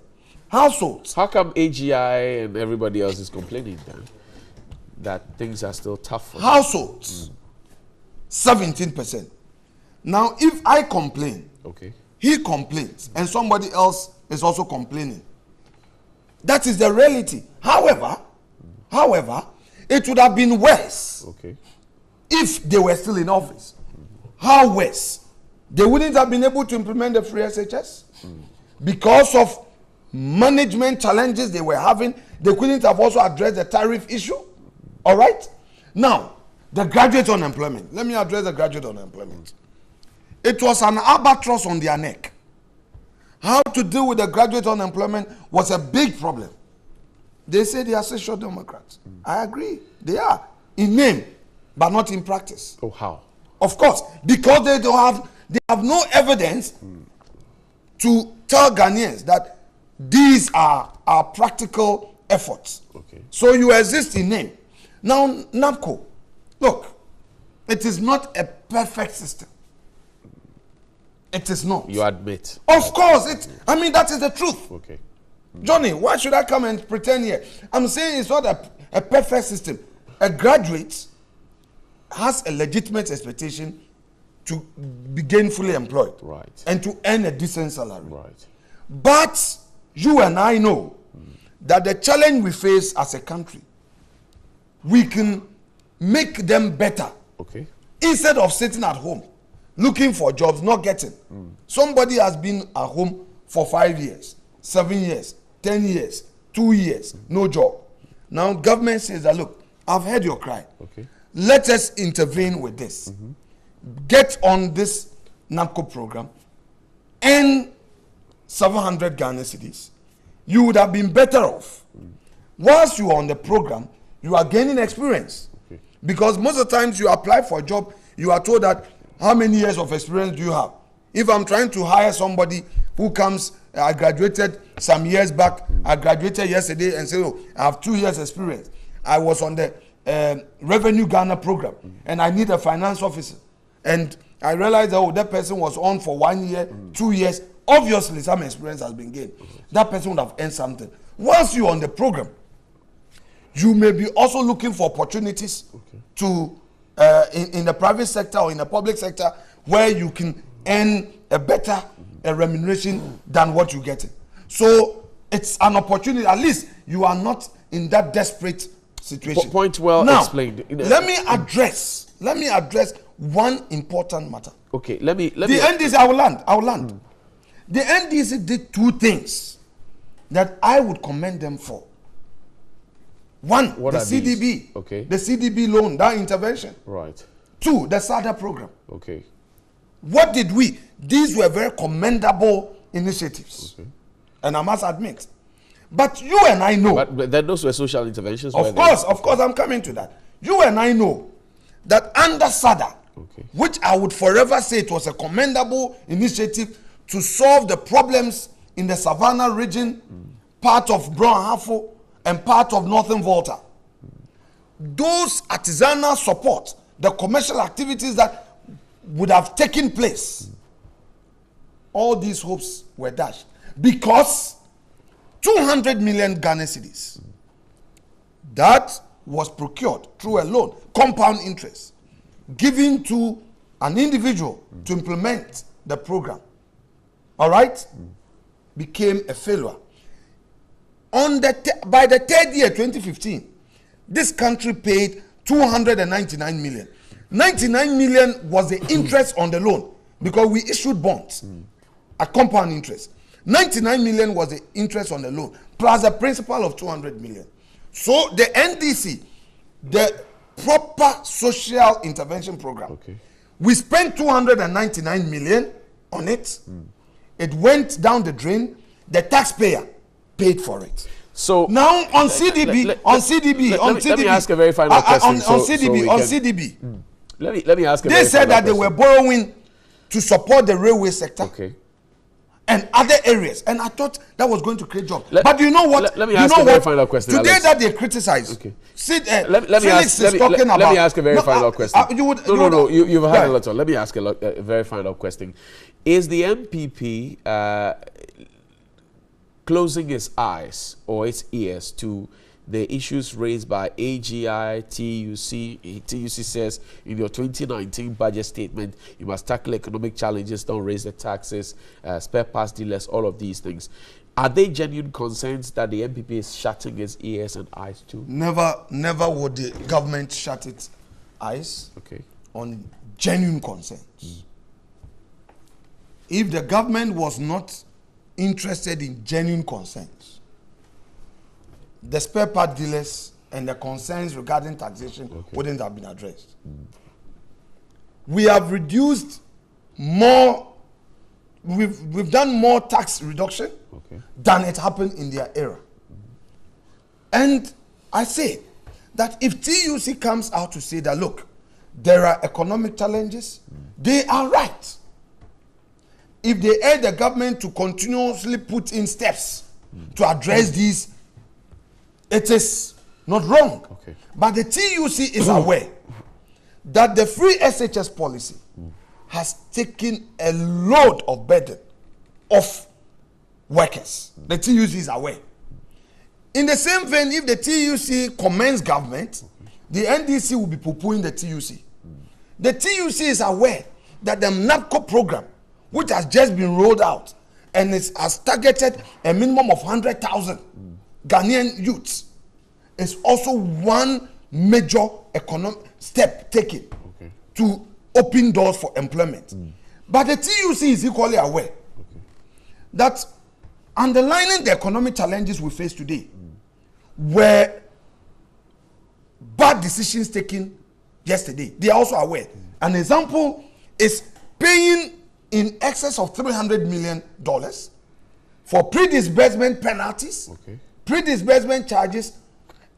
Households. How come AGI and everybody else is complaining then? That things are still tough for households. 17%. Now, if I complain, he complains, and somebody else is also complaining. That is the reality. However, it would have been worse if they were still in office. how worse? They wouldn't have been able to implement the free SHS because of management challenges they were having. They couldn't have also addressed the tariff issue. All right? Now, the graduate unemployment. Let me address the graduate unemployment. It was an albatross on their neck. How to deal with the graduate unemployment was a big problem. They say they are social democrats. I agree. They are in name, but not in practice. Oh, how? Of course, because they have no evidence to tell Ghanaians that these are our practical efforts. Okay. So you exist in name. Now, NABCO, look, it is not a perfect system. It is not. You admit. Of course, I mean, that is the truth. Okay. Johnny, why should I come and pretend here? I'm saying it's not a perfect system. A graduate has a legitimate expectation to be gainfully employed. Right. And to earn a decent salary. Right. But you and I know that the challenge we face as a country, we can make them better. Okay. Instead of sitting at home, looking for jobs, not getting. Somebody has been at home for 5 years, 7 years, 10 years, 2 years, no job. Now government says that, look, I've heard your cry. Okay. Let us intervene with this. Get on this NABCO program and 700 Ghana cedis. You would have been better off. Whilst you are on the program, you are gaining experience. Okay. Because most of the times you apply for a job, you are told that, how many years of experience do you have? If I'm trying to hire somebody who comes, I graduated some years back, I graduated yesterday and say, oh, I have 2 years experience. I was on the Revenue Ghana program and I need a finance officer. And I realized that, oh, that person was on for 1 year, 2 years. Obviously, some experience has been gained. That person would have earned something. Once you're on the program, you may be also looking for opportunities to in the private sector or in the public sector where you can earn a better remuneration than what you get. So it's an opportunity. At least you are not in that desperate situation. Point well now, explained. Let me address one important matter. Okay, let me. The NDC, I will land. The NDC did 2 things that I would commend them for. One, What the are these? CDB. Okay. The CDB loan, that intervention. Right. 2, the SADA program. Okay. What did we? These were very commendable initiatives. Okay. And I must admit. But you and I know. But then those were social interventions. Of course, I'm coming to that. You and I know that under SADA, which I would forever say it was a commendable initiative to solve the problems in the Savannah region, part of Brown-Hafo, and part of Northern Volta. Those artisanal support, the commercial activities that would have taken place, all these hopes were dashed because 200 million Ghana cedis that was procured through a loan, compound interest, given to an individual to implement the program, all right, became a failure. By the 3rd year, 2015, this country paid 299 million. 99 million was the interest on the loan because we issued bonds at compound interest. 99 million was the interest on the loan plus the principal of 200 million. So the NDC, the proper social intervention program, we spent 299 million on it. It went down the drain. The taxpayer paid for it. So now on CDB, let me ask a very final question. On CDB, let me ask a they said that they were borrowing to support the railway sector. Okay. And other areas, and I thought that was going to create jobs. But you know what? Let me ask a very final question. Today Alex. that they criticize, let me ask a very final question. You've had a lot on. Let me ask a very final question. Is the MPP closing its eyes or its ears to the issues raised by AGI, TUC? TUC says in your 2019 budget statement, you must tackle economic challenges, don't raise the taxes, spare parts dealers, all of these things. Are they genuine concerns that the MPP is shutting its ears and eyes to? Never would the government shut its eyes on genuine concerns. If the government was not interested in genuine concerns, the spare part dealers and the concerns regarding taxation wouldn't have been addressed. We have reduced more, we've done more tax reduction than it happened in their era. And I say that if TUC comes out to say that, look, there are economic challenges, they are right. If they urge the government to continuously put in steps to address these, it is not wrong. But the TUC is aware that the free SHS policy has taken a load of burden off workers. The TUC is aware. In the same vein, if the TUC commends government, the NDC will be poo-pooing the TUC. The TUC is aware that the NAPCO program, which has just been rolled out and has targeted a minimum of 100,000 Ghanaian youths, is also one major economic step taken to open doors for employment. But the TUC is equally aware that underlining the economic challenges we face today were bad decisions taken yesterday. They are also aware. An example is paying in excess of $300 million for pre-disbursement penalties, pre-disbursement charges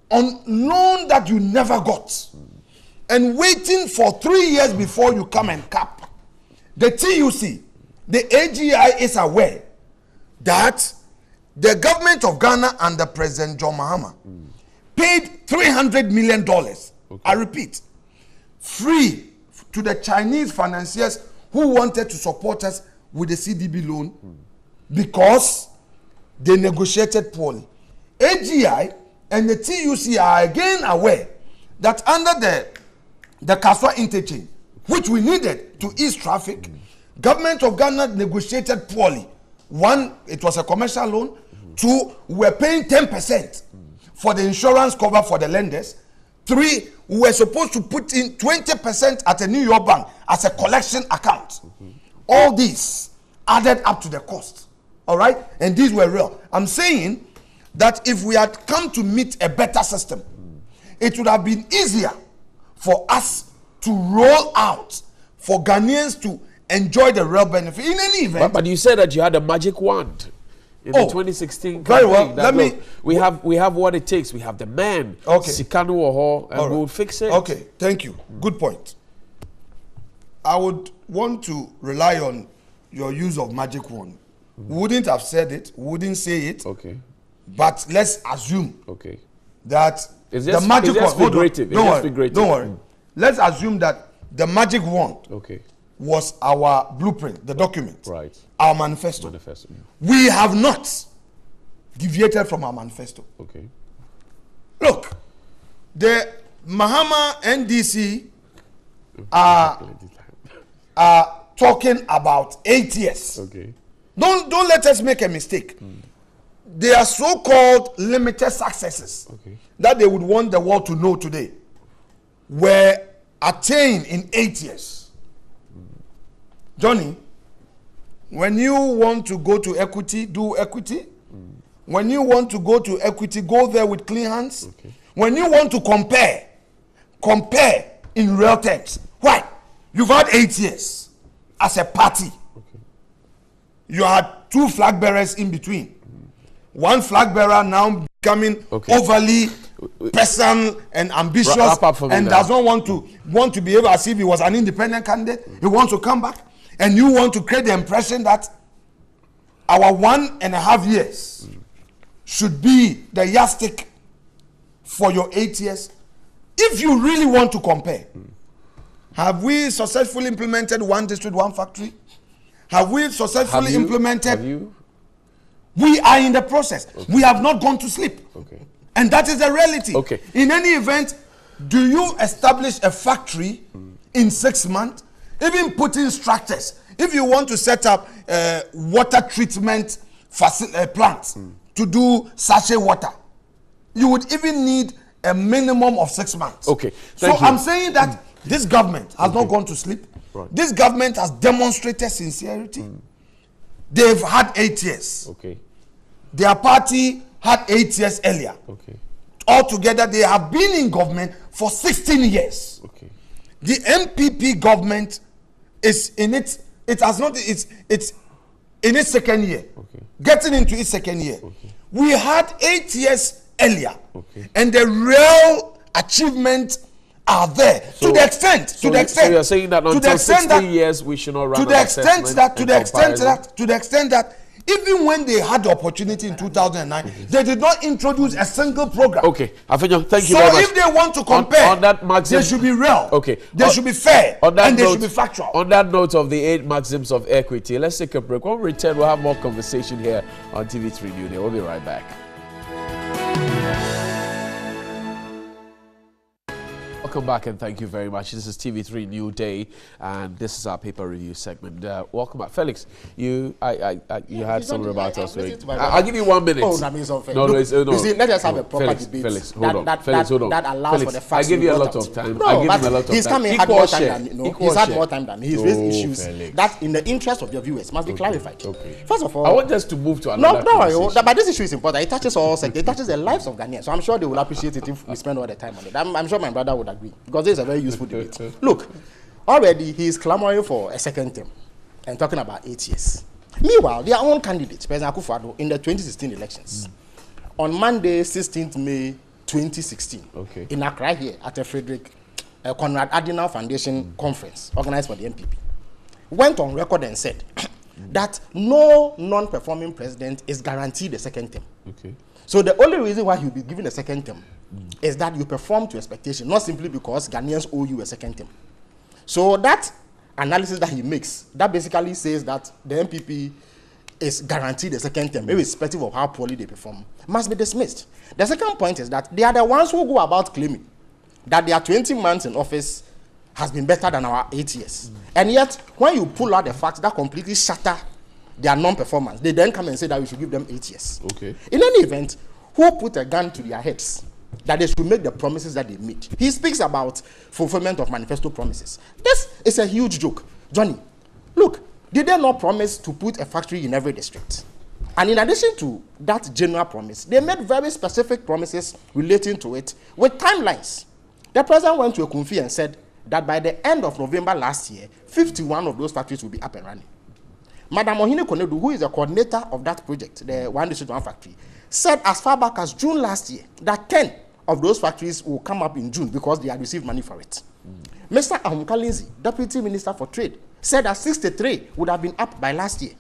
on loan that you never got, and waiting for 3 years before you come and cap. The TUC, the AGI is aware that the government of Ghana under President John Mahama paid $300 million, I repeat, free to the Chinese financiers who wanted to support us with the CDB loan because they negotiated poorly. AGI and the TUC are again aware that under the Kaswa interchange, which we needed to ease traffic, government of Ghana negotiated poorly. One, it was a commercial loan. Two, we were paying 10% for the insurance cover for the lenders. Three, we were supposed to put in 20% at a New York bank as a collection account. All these added up to the cost. All right? And these were real. I'm saying that if we had come to meet a better system, it would have been easier for us to roll out for Ghanaians to enjoy the real benefit. In any event. But you said that you had a magic wand in the 2016 campaign. Very well. Let me. We have what it takes. We have the man. Okay. Sikanu Oho, and we'll fix it. Okay. Thank you. Good point. I would want to rely on your use of magic wand. Wouldn't have said it. Wouldn't say it. Okay. But let's assume. Okay. That it's the magic wand. Hold on. Don't worry. Let's assume that the magic wand. Okay. Was our blueprint, the document, right? Our manifesto. We have not deviated from our manifesto. Okay. Look, the Mahama NDC are talking about 8 years. Okay. Don't let us make a mistake. They are so-called limited successes that they would want the world to know today were attained in 8 years. Johnny, when you want to go to equity, do equity. When you want to go to equity, go there with clean hands. When you want to compare in real terms. Why? You've had 8 years as a party. You had 2 flag bearers in between. One flag bearer now becoming overly personal and ambitious and does not want to behave as if he was an independent candidate. He wants to come back. And you want to create the impression that our 1.5 years should be the yardstick for your 8 years. If you really want to compare, have we successfully implemented one district, one factory? Have we successfully implemented? We are in the process. We have not gone to sleep. And that is the reality. In any event, do you establish a factory in 6 months? Even putting structures. If you want to set up water treatment plants to do sachet water, you would even need a minimum of 6 months. Okay. So I'm saying that This government has not gone to sleep. Right. This government has demonstrated sincerity. They've had 8 years. Okay. Their party had 8 years earlier. Okay. Altogether, they have been in government for 16 years. Okay. The MPP government is in its in its second year. Okay. Getting into its second year. Okay. We had 8 years earlier. Okay. And the real achievement are there. So to the extent. So you're saying that until 16 years we should not run to the extent that even when they had the opportunity in 2009, they did not introduce a single program. Okay, Afenyo, thank you very much. So if they want to compare, on that maxim, they should be real. Okay, they should be fair, and they should be factual. On that note of the 8 maxims of equity, let's take a break. When we return, we'll have more conversation here on TV3 Newday. We'll be right back. Welcome back and thank you very much. This is TV3 Newday and this is our paper review segment. Welcome back. Felix, you had some rebuttals. I'll give you 1 minute. Oh, that means unfair. No. You see, let us have a proper debate. Felix, hold on. That allows Felix, for the facts. I give you a lot of time. No, I give but him a lot of time. he's coming had more time than me. No, he's had more time than me. He's raised issues Felix. that, in the interest of your viewers, must be clarified. Okay. First of all, I want us to move to another No, but this issue is important. It touches all sectors. It touches the lives of Ghanaians. So I'm sure they will appreciate it if we spend all the time on it. I'm sure my brother would agree because this is a very useful debate. Look, already he is clamoring for a second term and talking about 8 years. Meanwhile, their own candidate, President Akufo-Addo, in the 2016 elections, on Monday, 16th May 2016, in Accra here at the Frederick Conrad Adenauer Foundation conference organized for the MPP, went on record and said that no non-performing president is guaranteed a second term. Okay. So the only reason why he'll be given a second term is that you perform to expectation, not simply because Ghanaians owe you a second term. So that analysis that he makes, that basically says that the MPP is guaranteed a second term, irrespective of how poorly they perform, must be dismissed. The second point is that they are the ones who go about claiming that their 20 months in office has been better than our 8 years. And yet, when you pull out the facts that completely shatter their non-performance, they then come and say that we should give them 8 years. Okay. In any event, who put a gun to their heads that they should make the promises that they made? He speaks about fulfillment of manifesto promises. This is a huge joke. Johnny, look, did they not promise to put a factory in every district? And in addition to that general promise, they made very specific promises relating to it with timelines. The president went to a conference and said that by the end of November last year, 51 of those factories will be up and running. Madam Ohine Konedu, who is the coordinator of that project, the One District One Factory, said as far back as June last year that 10 of those factories will come up in June because they had received money for it. Mr. Ahumka Lindsay, Deputy Minister for Trade, said that 63 would have been up by last year.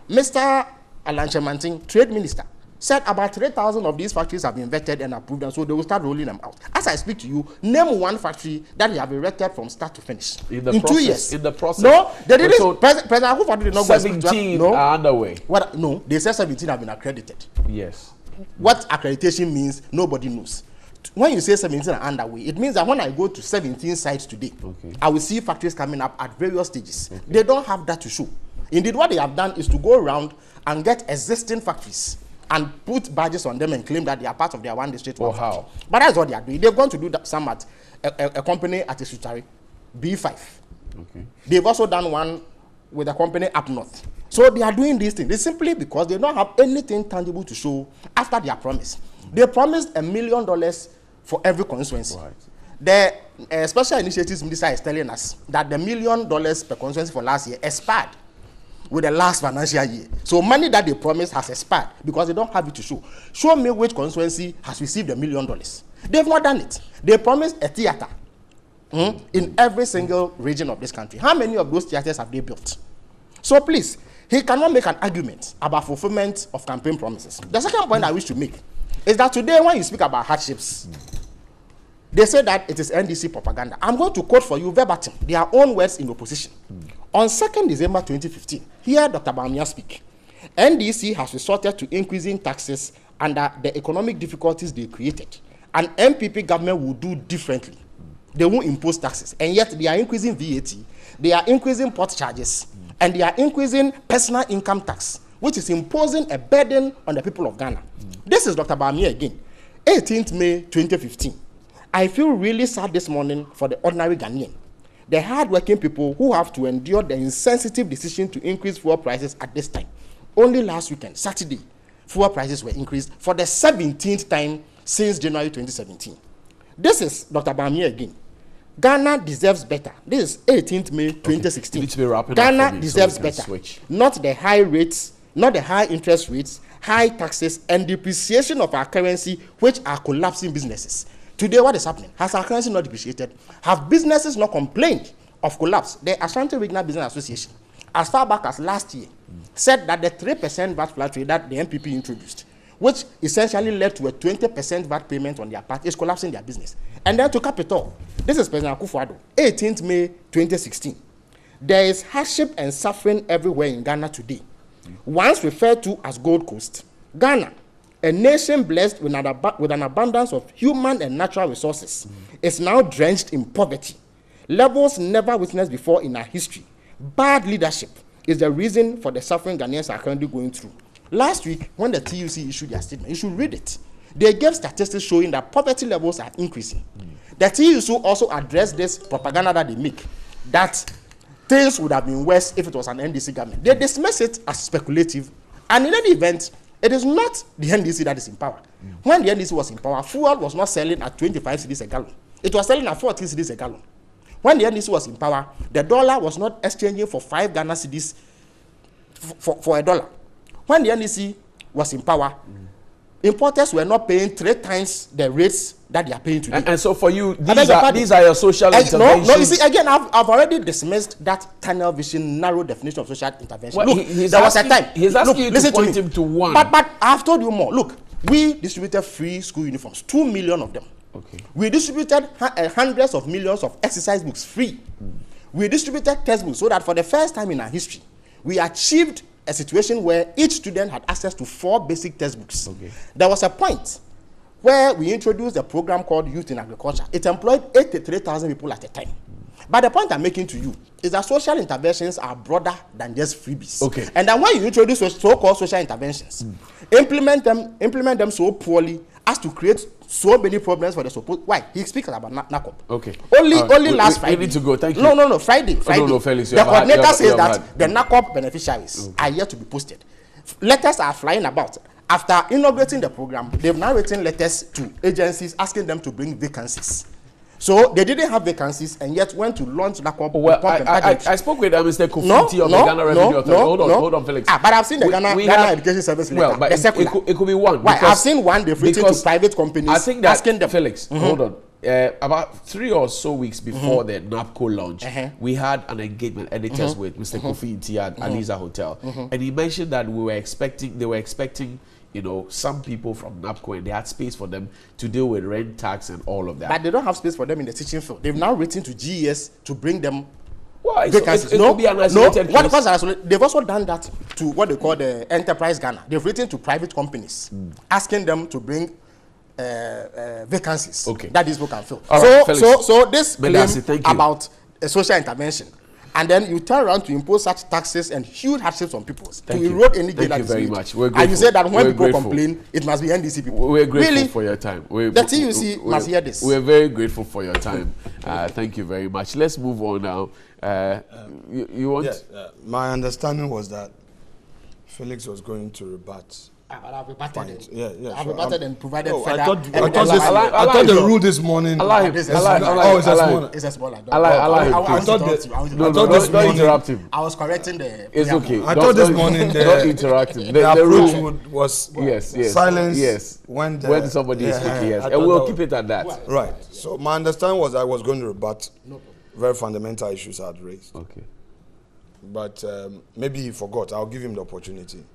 Mr. Alan Chemanting, Trade Minister, said about 3,000 of these factories have been vetted and approved, and so they will start rolling them out. As I speak to you, name one factory that they have erected from start to finish in 2 years. In the process. No, they didn't. So President Akufo-Addo did not go 17 are underway. What? No, they said 17 have been accredited. Yes. What accreditation means, nobody knows. When you say 17 are underway, it means that when I go to 17 sites today, I will see factories coming up at various stages. They don't have that to show. Indeed, what they have done is to go around and get existing factories and put badges on them and claim that they are part of their One District. Or how? But that's what they are doing. They're going to do that, some at a company at Isutari, B5. Okay. They've also done one with a company up north. So they are doing these things. It's simply because they don't have anything tangible to show after their promise. They promised $1 million for every constituency. Right. The Special Initiatives Minister is telling us that the $1 million per constituency for last year expired with the last financial year. So money that they promised has expired because they don't have it to show. Show me which constituency has received $1 million. They've not done it. They promised a theater in every single region of this country. How many of those theaters have they built? So please, he cannot make an argument about fulfillment of campaign promises. The second point I wish to make is that today when you speak about hardships, they say that it is NDC propaganda. I'm going to quote for you verbatim their own words in opposition. On 2nd December 2015, hear Dr. Bawumia speak. NDC has resorted to increasing taxes under the economic difficulties they created. An MPP government will do differently. They won't impose taxes. And yet they are increasing VAT, they are increasing port charges, and they are increasing personal income tax, which is imposing a burden on the people of Ghana. This is Dr. Bawumia again. 18th May 2015. I feel really sad this morning for the ordinary Ghanaian, the hard-working people who have to endure the insensitive decision to increase fuel prices at this time. Only last weekend, Saturday, fuel prices were increased for the 17th time since January 2017. This is Dr. Bamia again. Ghana deserves better. This is 18th May 2016. Ghana deserves better. Not the high rates, not the high interest rates, high taxes, and depreciation of our currency, which are collapsing businesses. Today, what is happening? Has our currency not depreciated? Have businesses not complained of collapse? The Ashanti Regional Business Association, as far back as last year, said that the 3% VAT flat rate that the MPP introduced, which essentially led to a 20% VAT payment on their part, is collapsing their business. And then to cap it off, this is President Akufo-Addo, 18th May 2016. There is hardship and suffering everywhere in Ghana today. Once referred to as Gold Coast, Ghana, a nation blessed with an abundance of human and natural resources, is now drenched in poverty, levels never witnessed before in our history. Bad leadership is the reason for the suffering Ghanaians are currently going through. Last week, when the TUC issued their statement, you should read it. They gave statistics showing that poverty levels are increasing. The TUC also addressed this propaganda that they make, that things would have been worse if it was an NDC government. They dismiss it as speculative, and in any event, it is not the NDC that is in power. When the NDC was in power, fuel was not selling at 25 cedis a gallon. It was selling at 40 cedis a gallon. When the NDC was in power, the dollar was not exchanging for 5 Ghana cedis for a dollar. When the NDC was in power, importers were not paying 3 times the rates that they are paying today. And so for you, these are your social interventions. No, you see, again, I've already dismissed that tunnel vision, narrow definition of social intervention. Well, look, there was a time. He's asking you to point him to one. But I've told you more. Look, we distributed free school uniforms, 2 million of them. Okay. We distributed hundreds of millions of exercise books free. We distributed textbooks so that for the first time in our history, we achieved a situation where each student had access to 4 basic textbooks. Okay. There was a point where we introduced a program called Youth in Agriculture. It employed 83,000 people at a time. But the point I'm making to you is that social interventions are broader than just freebies. Okay. And then when you introduce so-called social interventions, implement them so poorly as to create so many problems for the support. Why? He speaks about NACOP. Okay. Only last Friday. We need to go. Thank you. No. Friday. No, Felix, the coordinator says that the NACOP beneficiaries are yet to be posted. Letters are flying about. After inaugurating the program, they've now written letters to agencies asking them to bring vacancies. So they didn't have vacancies and yet went to launch NACOP. Well, I spoke with Mr. Kofuti of the Ghana Revenue Authority. Hold on, Felix. But I've seen the Ghana Education Service letter. Well, but it could be one. Why? I've seen one they've written to private companies I think that, asking them. Felix, hold on. About 3 or so weeks before the NAPCO launch, we had an engagement editors with Mr. Kofi Nti at Aliza Hotel, and he mentioned that they were expecting, you know, some people from NAPCO, and they had space for them to deal with rent tax and all of that. But they don't have space for them in the teaching field. They've now written to GES to bring them. Well, it could be an isolated case. They've also done that to what they call the Enterprise Ghana. They've written to private companies asking them to bring vacancies that these people can fill. So this claim about a social intervention, and then you turn around to impose such taxes and huge hardships on people to erode any gain. Thank you very much. And you say that when people complain, it must be NDC people. We're grateful for your time. The TUC must hear this. We're very grateful for your time. Thank you very much. Let's move on now. You want? Yeah, my understanding was that Felix was going to rebut. I've rebutted it. Yeah, I've rebutted and provided I thought the rule this morning. Allow him. It's a smaller. Don't interrupt him. I was correcting the. It's okay. I thought this morning don't interrupt him. The approach was silence. Yes. When somebody is speaking, yes, and we'll keep it at that. Right. So my understanding was I was going to rebut very fundamental issues I had raised. Okay. But maybe he forgot. I'll give him the opportunity.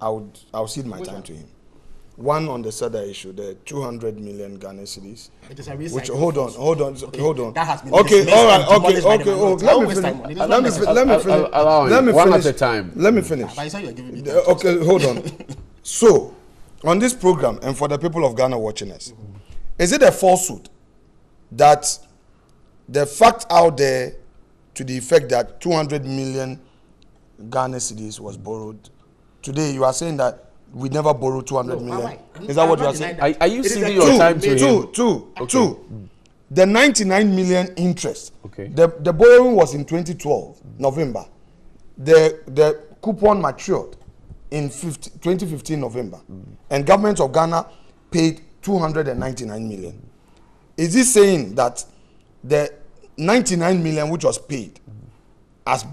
I'll cede my time to him. One on the SEDA issue, the 200 million Ghana cedis. It is a which hold on. That has been okay, all right, let me finish. One at a time. Let me finish. Okay, hold on. So, on this program, and for the people of Ghana watching us, is it a falsehood that the fact out there to the effect that 200 million Ghana cedis was borrowed? Today, you are saying that we never borrowed 200 million. Is that what you are saying? Are you ceding your time to him? Two. the 99 million interest. Okay. The borrowing was in 2012 November. The coupon matured in 2015 November, and government of Ghana paid 299 million. Is this saying that the 99 million which was paid as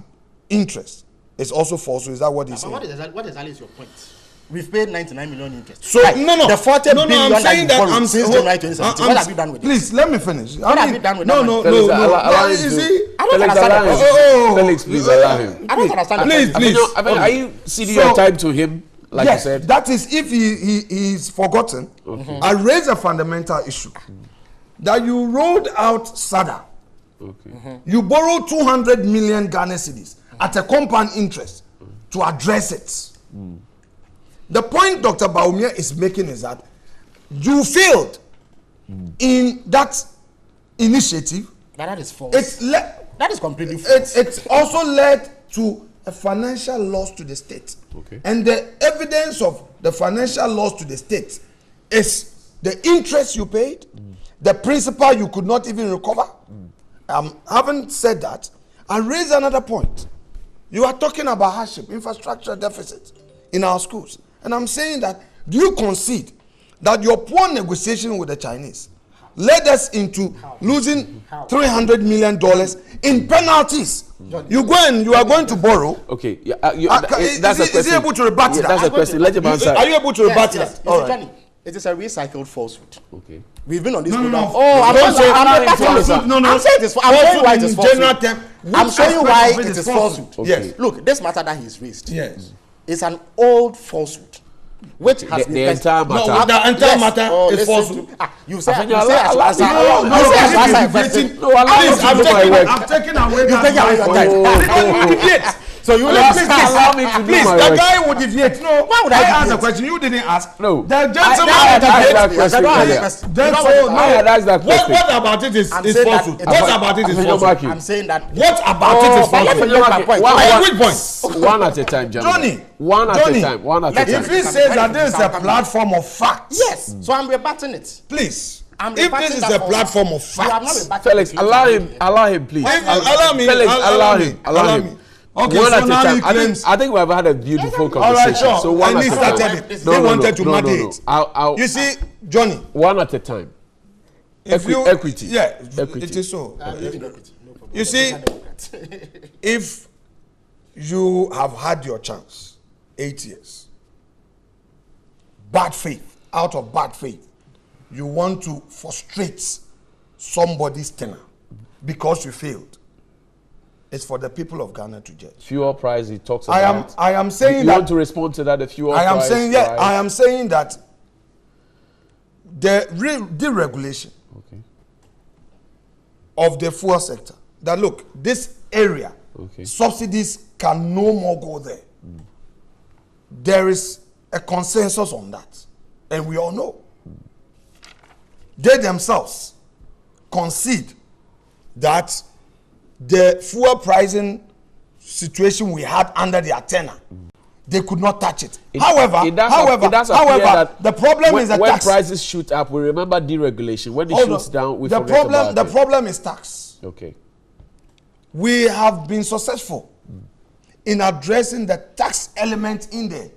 interest is also false? So is that what he's saying? What exactly is your point? We've paid 99 million interest. So right. no, the 40 billion I'm saying that I'm since January 2017. What have you done with it? Please let me finish. What have you done with no, that? no, Felix, no, no. allow him You to- see, I don't Felix, understand. allow him. Oh, Felix, please allow him. I don't understand. Please, please. Are you ceding your time to him, like yes, you said? that is if he's forgotten. Okay. I raised a fundamental issue that you rolled out SADA. Okay. You borrowed 200 million Ghana cedis at a compound interest to address it. The point Dr. Baumia is making is that you failed in that initiative. But that is false. That is completely false. It's also led to a financial loss to the state. Okay. And the evidence of the financial loss to the state is the interest you paid, the principal you could not even recover. Having said that, I raise another point. You are talking about hardship, infrastructure deficit in our schools. And I'm saying that, do you concede that your poor negotiation with the Chinese led us into losing $300 million in penalties? You are going to borrow. Okay. Yeah, Is he able to rebut that? That's a question. Let him answer. Are you able to rebut Yes. that? All right. Johnny, it is a recycled falsehood. Okay. We've been on this No, no, program. no. Oh, I'm Don't say falsehood. no, no. I'm saying this. I'm showing you why it is falsehood. I'm showing you why Which it aspect is of falsehood. Okay. Yes. Look, this matter that he's raised. Yes. It's an old falsehood. Which has The entire matter. No, the entire matter is falsehood. You say, I think you I'll- say, I'll- I should answer. I'll- I say I should answer a question. No, allow me to do my work. I'm taking away You take away your time. You deviate. So you Allow me to do Please, my the work. guy would deviate. No, Why would I ask deviate? a question? You didn't ask. No. The I gentleman had asked that deviated. question earlier. I had asked that question. What about it is I'm saying that falsehood? it What is- about it is Afenyo falsehood? Maki. I'm saying that. What about it is but let me falsehood? make my point. Which point? One at a time, Johnny, One at Johnny, a time. One at a If time. he says that this is a platform of facts, Yes. So I'm rebutting it. please. I'm If rebutting this is that a falsehood. platform of You have not facts, rebutted Felix, it. allow him, please. allow me. Felix, allow me. him. Allow him. Okay, One so at a now he time. claims. I think we've had a beautiful All right, conversation. sure. So one And at he a started time. it. They wanted to mandate. I'll, You see, Johnny. one at a time. If you Equity. yeah, Equity. it is so. I believe in equity. No problem. You see, if you have had your chance, 8 years, bad faith, out of bad faith, you want to frustrate somebody's tenure because you failed. It's for the people of Ghana to judge. Fuel price, he talks I about. am saying you that. want to respond to that? The fuel I am price. saying rise. I am saying that the deregulation of the fuel sector. That look, this area, subsidies can no more go there. There is a consensus on that, and we all know. They themselves concede that the fuel pricing situation we had under their tenure, they could not touch it. However, the problem is the when tax. prices shoot up, we remember deregulation. When it shoots down, we forget about the it. problem is tax. Okay. We have been successful in addressing the tax element in there.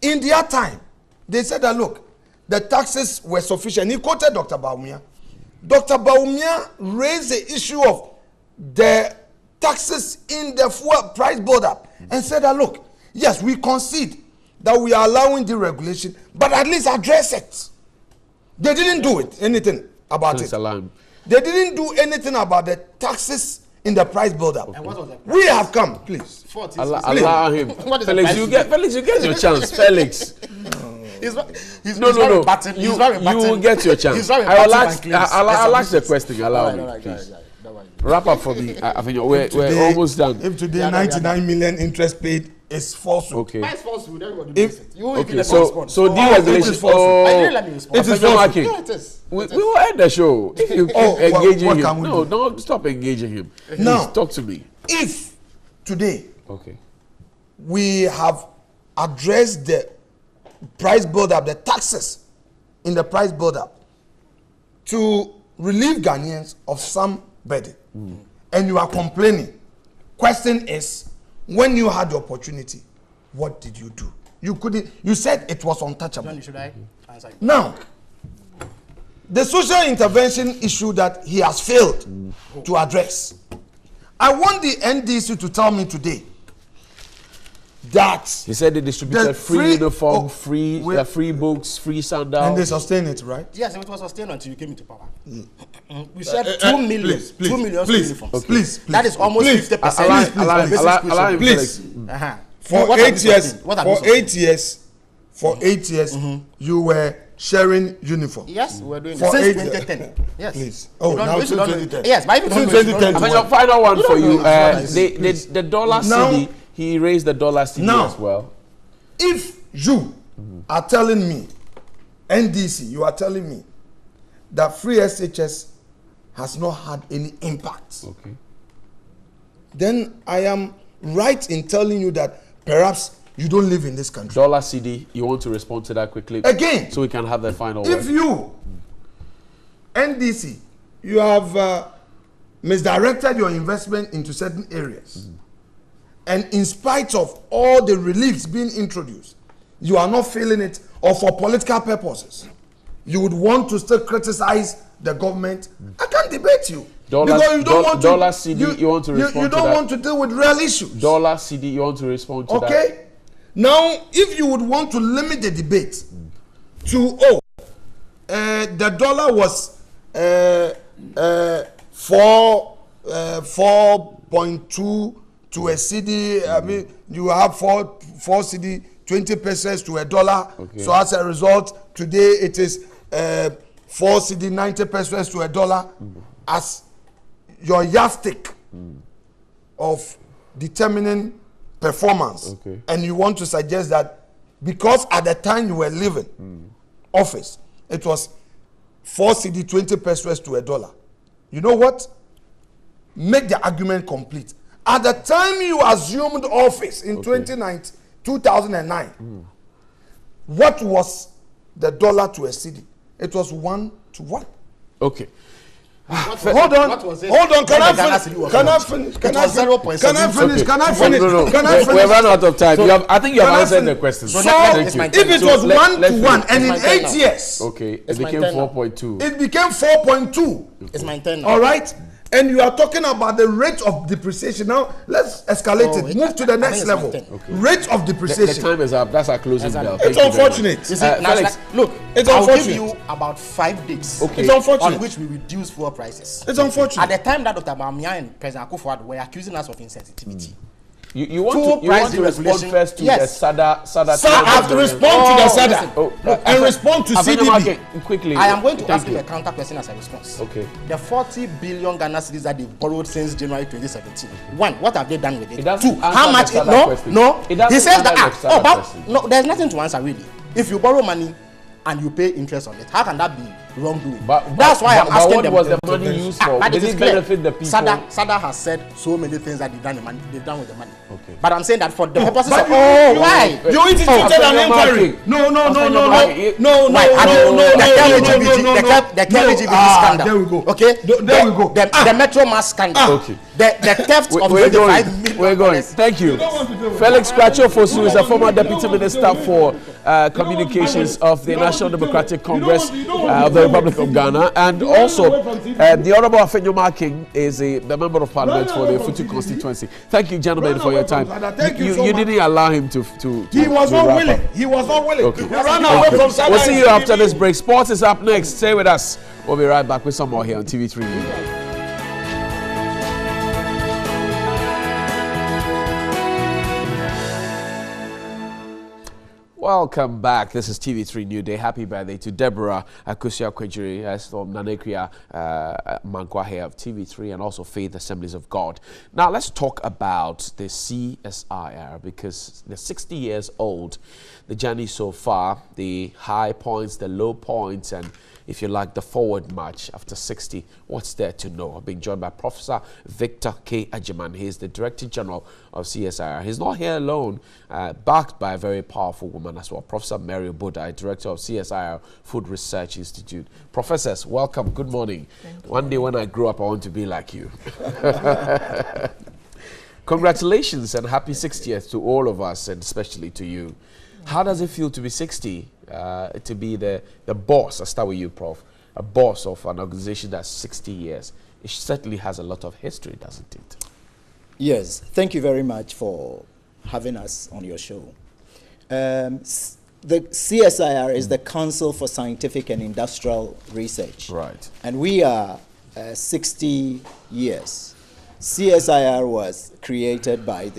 In their time, they said that look, the taxes were sufficient. He quoted Dr. Baumia. Dr. Baumia raised the issue of the taxes in the fuel price build-up and said that look, yes, we concede that we are allowing deregulation, but at least address it. They didn't do anything about it. They didn't do anything about the taxes in the price build-up. We have come, please. Allow him. Felix, you get your chance. Felix. You will get your chance. I'll ask the question. Allow me, please. Wrap up for me. We're almost done. If today 99 million interest paid is false. Okay. Why is falsehood? So deregulation. It is false. We will end the show. If you keep engaging him. No, don't stop engaging him. Now, talk to me. If today we have addressed the price build-up, the taxes in the price build-up, to relieve Ghanaians of some burden, and you are complaining. Question is, when you had the opportunity, what did you do? You couldn't. You said it was untouchable. Johnny, should I answer you? Now, the social intervention issue that he has failed to address. I want the NDC to tell me today that he said they distributed free uniform, free books, free sandals, and they sustain it, right? Yes, it was sustained until you came into power. We said 2 million, please, 2 million uniforms. Okay. Please, that is almost 50%. Please. For 8 years, for 8 years, you were sharing uniform. Yes, we were doing for since 2010. Yes. Please. Oh, now since 2010. Yes, but even since 2010. I mean, the final one for you. The dollar cedi. He raised the dollar cedi as well. If you are telling me, NDC, you are telling me that free SHS has not had any impact, okay, then I am right in telling you that perhaps you don't live in this country. Dollar cedi, you want to respond to that quickly? Again, so we can have the final if word. you, NDC, you have misdirected your investment into certain areas, and in spite of all the reliefs being introduced, you are not feeling it, or for political purposes, you would want to still criticize the government, I can't debate you. Because you don't want to, dollar cedi, you want to respond to that. You don't want to deal with real issues. Dollar cedi, you want to respond to that. Okay? Now, if you would want to limit the debate to, the dollar was 4.2 to a cedi. I mean, you have 4 cedi, 20 pesos to a dollar. Okay. So as a result, today it is 4 cedi, 90 pesos to a dollar as your yardstick of determining performance. Okay. And you want to suggest that because at the time you were leaving office, it was 4 cedi, 20 pesos to a dollar. You know what? Make the argument complete. At the time you assumed office in 2009, what was the dollar to a cedi? It was 1 to 1. Okay. Hold on. Can I finish? Can I finish? No. We're running out of time. So, I think you have answered the question. So, if it was 1 to 1 and in 8 years, okay, it became 4.2. It became 4.2. It's my turn. All right. And you are talking about the rate of depreciation. Now, let's escalate it. Move to the next level. Okay. Rate of depreciation. The time is up. That's our closing bell. It's unfortunate. Felix, look, it's I'll unfortunate. give you about 5 days It's unfortunate. on which we reduce fuel prices. It's unfortunate. At the time that Dr. Bamia and President Akufo-Addo were accusing us of insensitivity. You want to respond first to the SADA. I have to respond to the SADA and respond to CDB. Quickly. I am going to ask you a counter question as a response. Okay. The 40 billion Ghana cedis that they've borrowed since January 2017. One, what have they done with it? Two, how much? No. He says that. No, there's nothing to answer really. If you borrow money and you pay interest on it, how can that be wrongdoing? That's why I'm asking them. What was the money used for? Did it benefit the people? SADA has said so many things that they've done with the money. Okay. But I'm saying that for the purposes of why? You instituted an inquiry. No. The KLGBT scandal. There we go. Okay. There we go. The Metro Mass scandal. Okay. The theft of 25 million. We're going. Thank you. Felix Kwacho-Fosu is a former deputy minister for communications of the National Democratic Congress of the Republic of Ghana, and also the Honorable Afenyo King is the member of Parliament for the Futu constituency. Thank you, gentlemen, for your time. You didn't allow him to He was not willing. He was not willing. Okay. He ran away from We'll see you after this break. Sports is up next. Stay with us. We'll be right back with some more here on TV3 Newday. Welcome back. This is TV3 Newday. Happy birthday to Deborah Akusia Kwejiri, from Nanekria Mankwahe of TV3, and also Faith Assemblies of God. Now, let's talk about the CSIR, because they're 60 years old. The journey so far, the high points, the low points, and if you like, the forward march after 60. What's there to know? I've been joined by Professor Victor K. Ajiman. He is the Director General of CSIR. He's not here alone, backed by a very powerful woman, as well. Professor Mary Obodai, Director of CSIR Food Research Institute. Professors, welcome. Good morning. One day when I grow up, I want to be like you. Congratulations and happy 60th to all of us, and especially to you. How does it feel to be 60, to be the boss? I'll start with you, Prof. A boss of an organization that's 60 years. It certainly has a lot of history, doesn't it? Yes, thank you very much for having us on your show. The CSIR is the Council for Scientific and Industrial Research. Right. And we are 60 years. CSIR was created by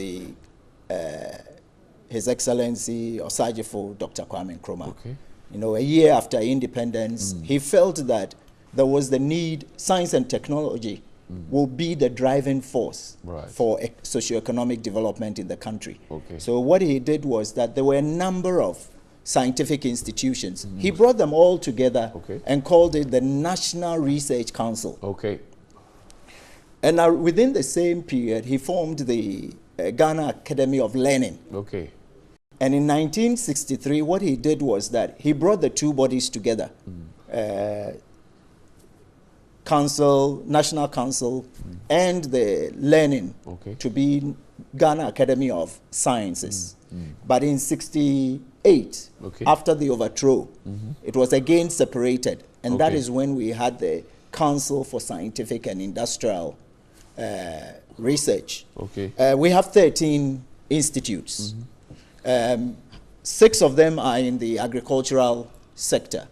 His Excellency Osajifo Dr. Kwame Nkrumah. Okay. You know, a year after independence, he felt that there was the need, science and technology will be the driving force for socioeconomic development in the country. Okay. So what he did was that there were a number of scientific institutions. He brought them all together and called it the National Research Council. Okay. And within the same period, he formed the Ghana Academy of Learning. Okay. And in 1963, what he did was that he brought the two bodies together. National Council and the learning to be Ghana Academy of Sciences. But in 68, after the overthrow, it was again separated. And that is when we had the Council for Scientific and Industrial Research. We have 13 institutes. 6 of them are in the agricultural sector.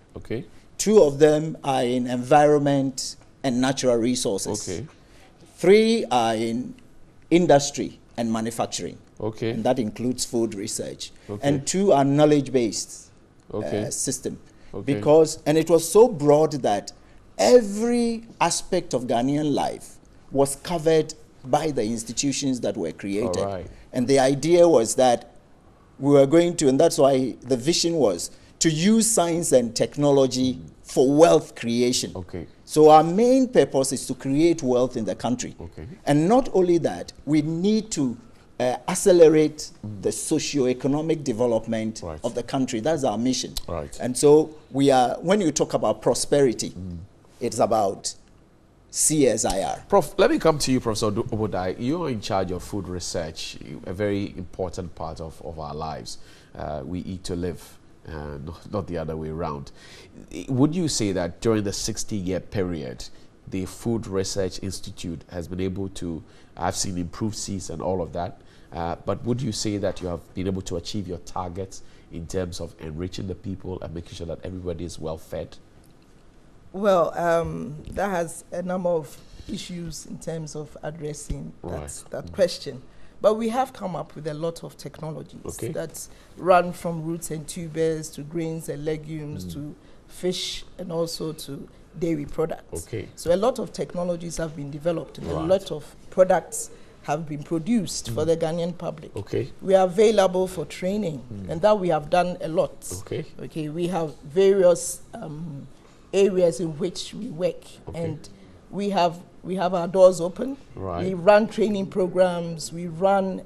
2 of them are in environment and natural resources. 3 are in industry and manufacturing. And that includes food research. And 2 are knowledge-based system. And it was so broad that every aspect of Ghanaian life was covered by the institutions that were created. And the idea was that we were going to, and that's why the vision was to use science and technology for wealth creation. So our main purpose is to create wealth in the country. And not only that, we need to accelerate the socio-economic development of the country. That's our mission. And so we are, when you talk about prosperity, it's about CSIR. Prof, let me come to you, Professor Obodai. You are in charge of food research, a very important part of our lives. We eat to live, not the other way around. Would you say that during the 60-year period, the Food Research Institute has been able to, I've seen improved seeds and all of that, but would you say that you have been able to achieve your targets in terms of enriching the people and making sure that everybody is well fed? Well, that has a number of issues in terms of addressing that question. But we have come up with a lot of technologies that run from roots and tubers to grains and legumes to fish and also to dairy products. So a lot of technologies have been developed and a lot of products have been produced for the Ghanaian public. We are available for training and that we have done a lot. We have various areas in which we work and we have our doors open. We run training programs, we run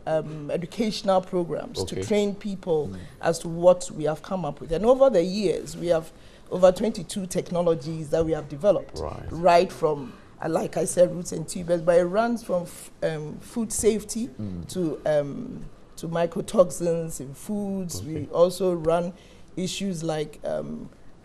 educational programs to train people as to what we have come up with. And over the years, we have over 22 technologies that we have developed, right from, like I said, roots and tubers, but it runs from food safety to mycotoxins in foods. We also run issues like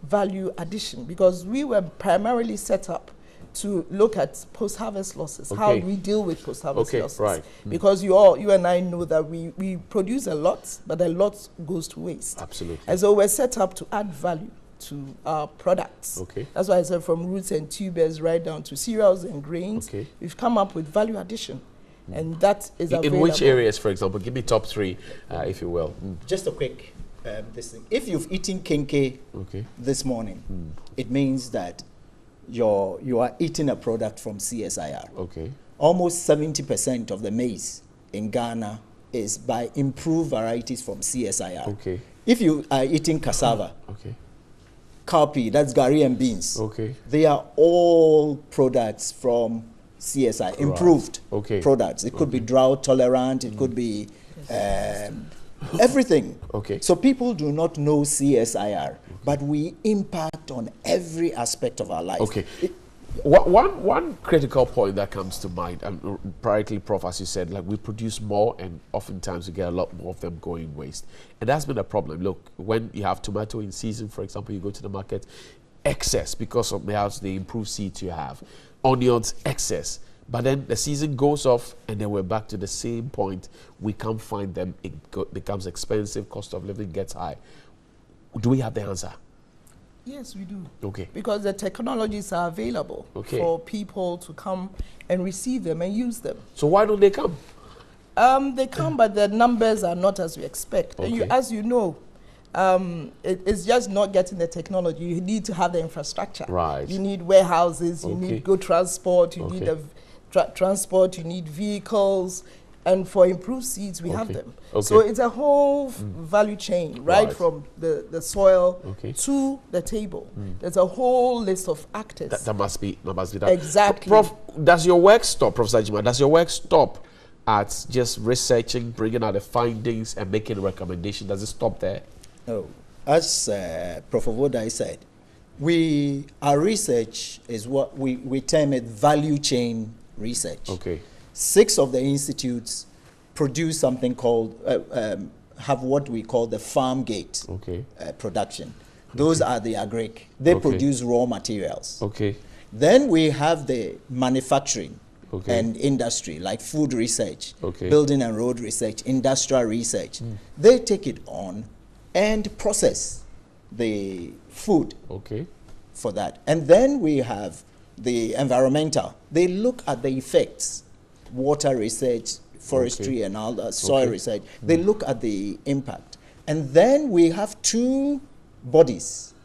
value addition, because we were primarily set up to look at post-harvest losses. How do we deal with post-harvest losses? Because you and I know that we produce a lot, but a lot goes to waste. And so we're set up to add value to our products. That's why I said from roots and tubers right down to cereals and grains, we've come up with value addition. And that is available. In which areas, for example? Give me top 3, if you will. Just a quick this thing. If you've eaten kenke this morning, it means that you are eating a product from CSIR. Almost 70% of the maize in Ghana is by improved varieties from CSIR. If you are eating cassava, cowpea, that's Ghanaian beans. They are all products from CSI, improved products. It could be drought tolerant, it could be Everything. Okay. So people do not know CSIR, but we impact on every aspect of our life. Okay. One critical point that comes to mind, and rightly, Prof, as you said, like we produce more, and oftentimes we get a lot more of them going waste, and that's been a problem. Look, when you have tomato in season, for example, you go to the market, excess because of perhaps the improved seeds you have, onions excess, but then the season goes off, and then we're back to the same point. We can't find them. It becomes expensive. Cost of living gets high. Do we have the answer? Yes, we do. Okay. Because the technologies are available for people to come and receive them and use them. So why don't they come? They come, but the numbers are not as we expect. Okay. And as you know, it's just not getting the technology. You need to have the infrastructure. Right. You need warehouses. You Okay. need good transport. You need the transport. You need vehicles. And for improved seeds, we have them. Okay. So it's a whole value chain, right, from the soil to the table. There's a whole list of actors. That must be that. Exactly. Prof, does your work stop, Professor Jima? Does your work stop at just researching, bringing out the findings, and making a recommendation? Does it stop there? No. As Prof. Vodai said, our research is what we term it value chain research. Okay. 6 of the institutes produce something called, have what we call the farm gate production. Those are the agric. They produce raw materials. Okay. Then we have the manufacturing and industry, like food research, building and road research, industrial research. They take it on and process the food for that. And then we have the environmental. They look at the effects, water research, forestry and all that, soil research. They look at the impact. And then we have 2 bodies.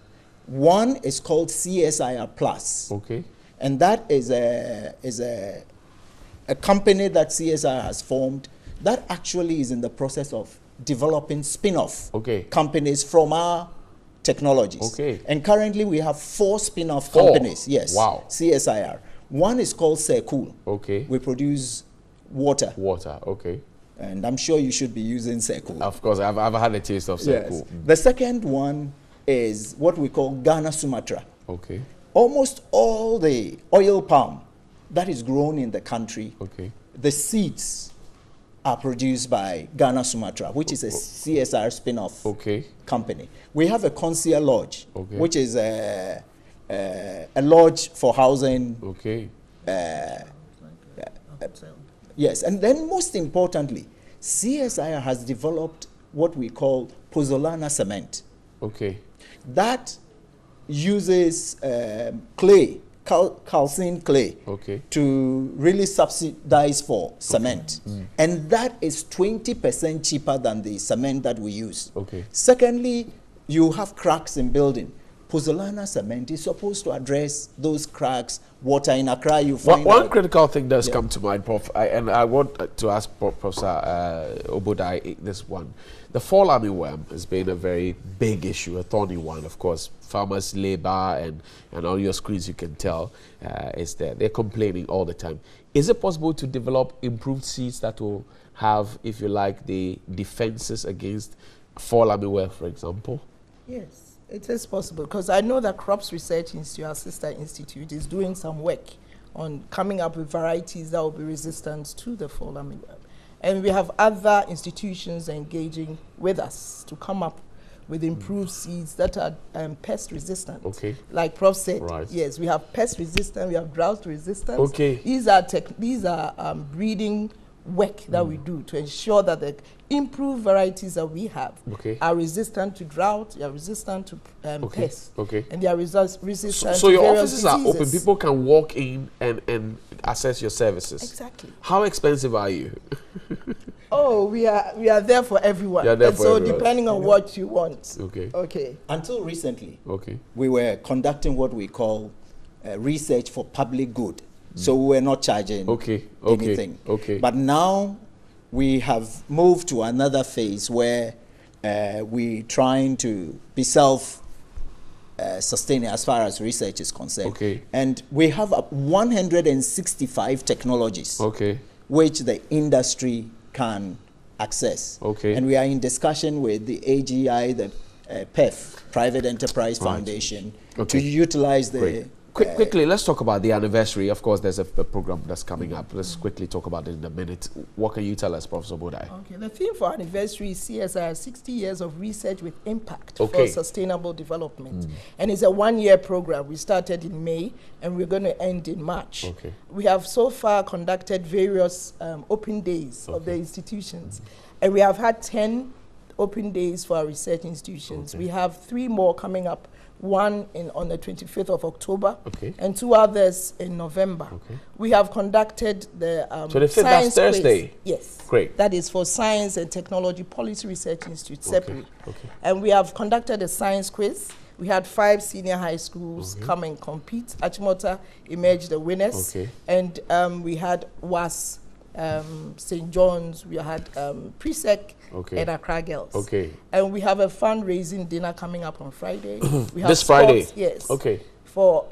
One is called CSIR Plus. And that is a company that CSIR has formed that actually is in the process of developing spin-off companies from our technologies. And currently we have 4 spin-off companies. Yes. Wow. CSIR. One is called Secool. We produce water. And I'm sure you should be using Secool. Of course, I've had a taste of Secool. Yes. The second one is what we call Ghana Sumatra. Almost all the oil palm that is grown in the country, the seeds are produced by Ghana Sumatra, which is a CSR spin-off company. We have a Concierge Lodge, which is a lodge for housing. Yes, and then most importantly, CSIR has developed what we call pozzolana cement. That uses clay, calcined clay, to really subsidize for cement. And that is 20% cheaper than the cement that we use. Secondly, you have cracks in building. Pozzolana cement is supposed to address those cracks. Water in Accra, you find one critical thing does come to mind, Prof, and I want to ask Professor Obodai this one. The fall armyworm has been a very big issue, a thorny one. Of course, farmers' labor and on your screens you can tell is there. They're complaining all the time. Is it possible to develop improved seeds that will have, if you like, the defenses against fall armyworm, for example? Yes. It is possible, because I know that Crops Research Institute, our sister institute, is doing some work on coming up with varieties that will be resistant to the fall armyworm. And we have other institutions engaging with us to come up with improved seeds that are pest resistant. Like Prof said, yes, we have pest resistant, we have drought resistant. These are breeding work that we do to ensure that the improved varieties that we have are resistant to drought, they are resistant to pests, and they are resistant so to your various offices diseases. are open. People can walk in and access your services. Exactly. How expensive are you? Oh, we are there for everyone. Depending on what you want. Until recently, we were conducting what we call research for public good. So we were not charging anything. But now we have moved to another phase where we're trying to be self-sustaining as far as research is concerned. And we have 165 technologies which the industry can access. Okay. And we are in discussion with the AGI, the PEF, Private Enterprise Foundation, to utilize the... Quickly, let's talk about the anniversary. Of course, there's a program that's coming up. Let's quickly talk about it in a minute. What can you tell us, Professor Bodai? Okay, the theme for anniversary is CSR, 60 years of research with impact for sustainable development. And it's a one-year program. We started in May, and we're going to end in March. We have so far conducted various open days of the institutions, and we have had 10 open days for our research institutions. We have 3 more coming up. One on the 25th of October, and 2 others in November. We have conducted the 25th, science that's Thursday. quiz. Yes. Great. That is for Science and Technology Policy Research Institute separately. And we have conducted a science quiz. We had 5 senior high schools come and compete. Achimota emerged the winners. And we had WAS, St. John's, we had Presec, and Accra Girls. And we have a fundraising dinner coming up on Friday. We have this Friday? Yes. For